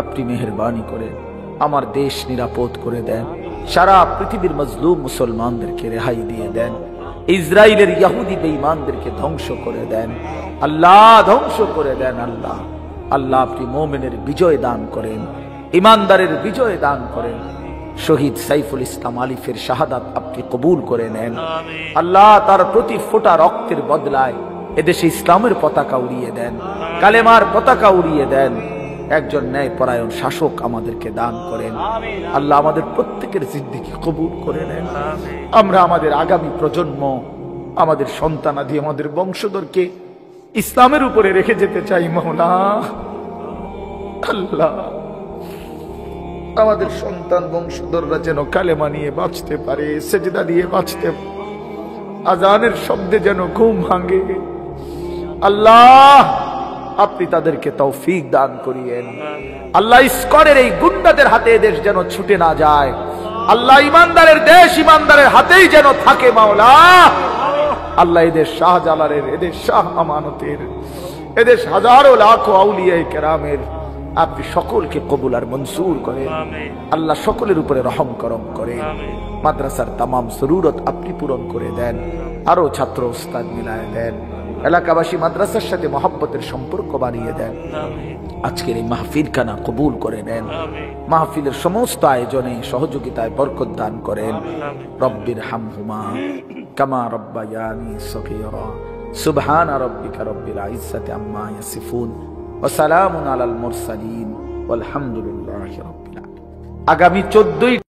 আপনি মেহেরবানি করেন। আমার দেশ নিরাপদ করে দেন, সারা পৃথিবীর মজলুম মুসলমানদেরকে রেহাই দিয়ে দেন, ইসরায়েলের ইহুদি বেঈমানদেরকে ধ্বংস করে দেন আল্লাহ, ধ্বংস করে দেন আল্লাহ। আল্লাহ আপনি মুমিনের বিজয় দান করেন, ইমানদারের বিজয় দান করেন। শহীদ সাইফুল ইসলাম আলিফের শাহাদাত আপনি কবুল করে নেন আল্লাহ। তার প্রতি ফোঁটা রক্তের বদলায় এদেশে ইসলামের পতাকা উড়িয়ে দেন, কালেমার পতাকা উড়িয়ে দেন। একজন ন্যায়পরায়ণ শাসক আমাদেরকে দান করেন আল্লাহ। আমাদের প্রত্যেকের জিন্দেগি কবুল করে নেন। আমরা আমাদের আগামী প্রজন্ম, আমাদের সন্তানাদি, আমাদের বংশধরকে ইসলামের উপরে রেখে যেতে চাই মাওলা। আল্লাহ আমাদের সন্তান বংশধররা যেন কালেমা নিয়ে বাঁচতে পারে, সেজদা দিয়ে বাঁচতে, আজানের শব্দে যেন ঘুম ভাঙে। আল্লাহ আপনি তাদেরকে তৌফিক দান করিয়েন আল্লাহ। ইস্কনের এই গুন্ডাদের হাতে দেশ যেন ছুটে না যায় আল্লাহ। ইমানদারের দেশ ইমানদারের হাতেই যেন থাকে মাওলা। আল্লাহ এদের শাহজালালের, এদের শাহ আমানতের, এদের হাজারো লাখো আউলিয়া কেরামের আপনি সকলকে কবুল আর মনসুর করেন আল্লাহ। সকলের উপরে রহম করম করেন। মাদ্রাসার তামাম জরুরত আপনি পূরণ করে দেন, আরো ছাত্র উস্তাদ মিলায় দেন। এলাকাবাসী মাদ্রাসার সাথে মহব্বতের সম্পর্ক বানিয়ে দেন। আজকের এই মাহফিলখানা কবুল করে নেন। মাহফিলের সমস্ত আয়োজনে সহযোগিতায় বরকত দান করেন। রব্বির হামহুমা কামা রব্বায়ানি সগীরা। সুবহানা রাব্বিকা রব্বিল ইজ্জাতি আম্মা ইয়াসিফুন ওয়া সালামুন আলাল মুরসালিন ওয়ালহামদুলিল্লাহি রাব্বিল আলামিন। আগামী 14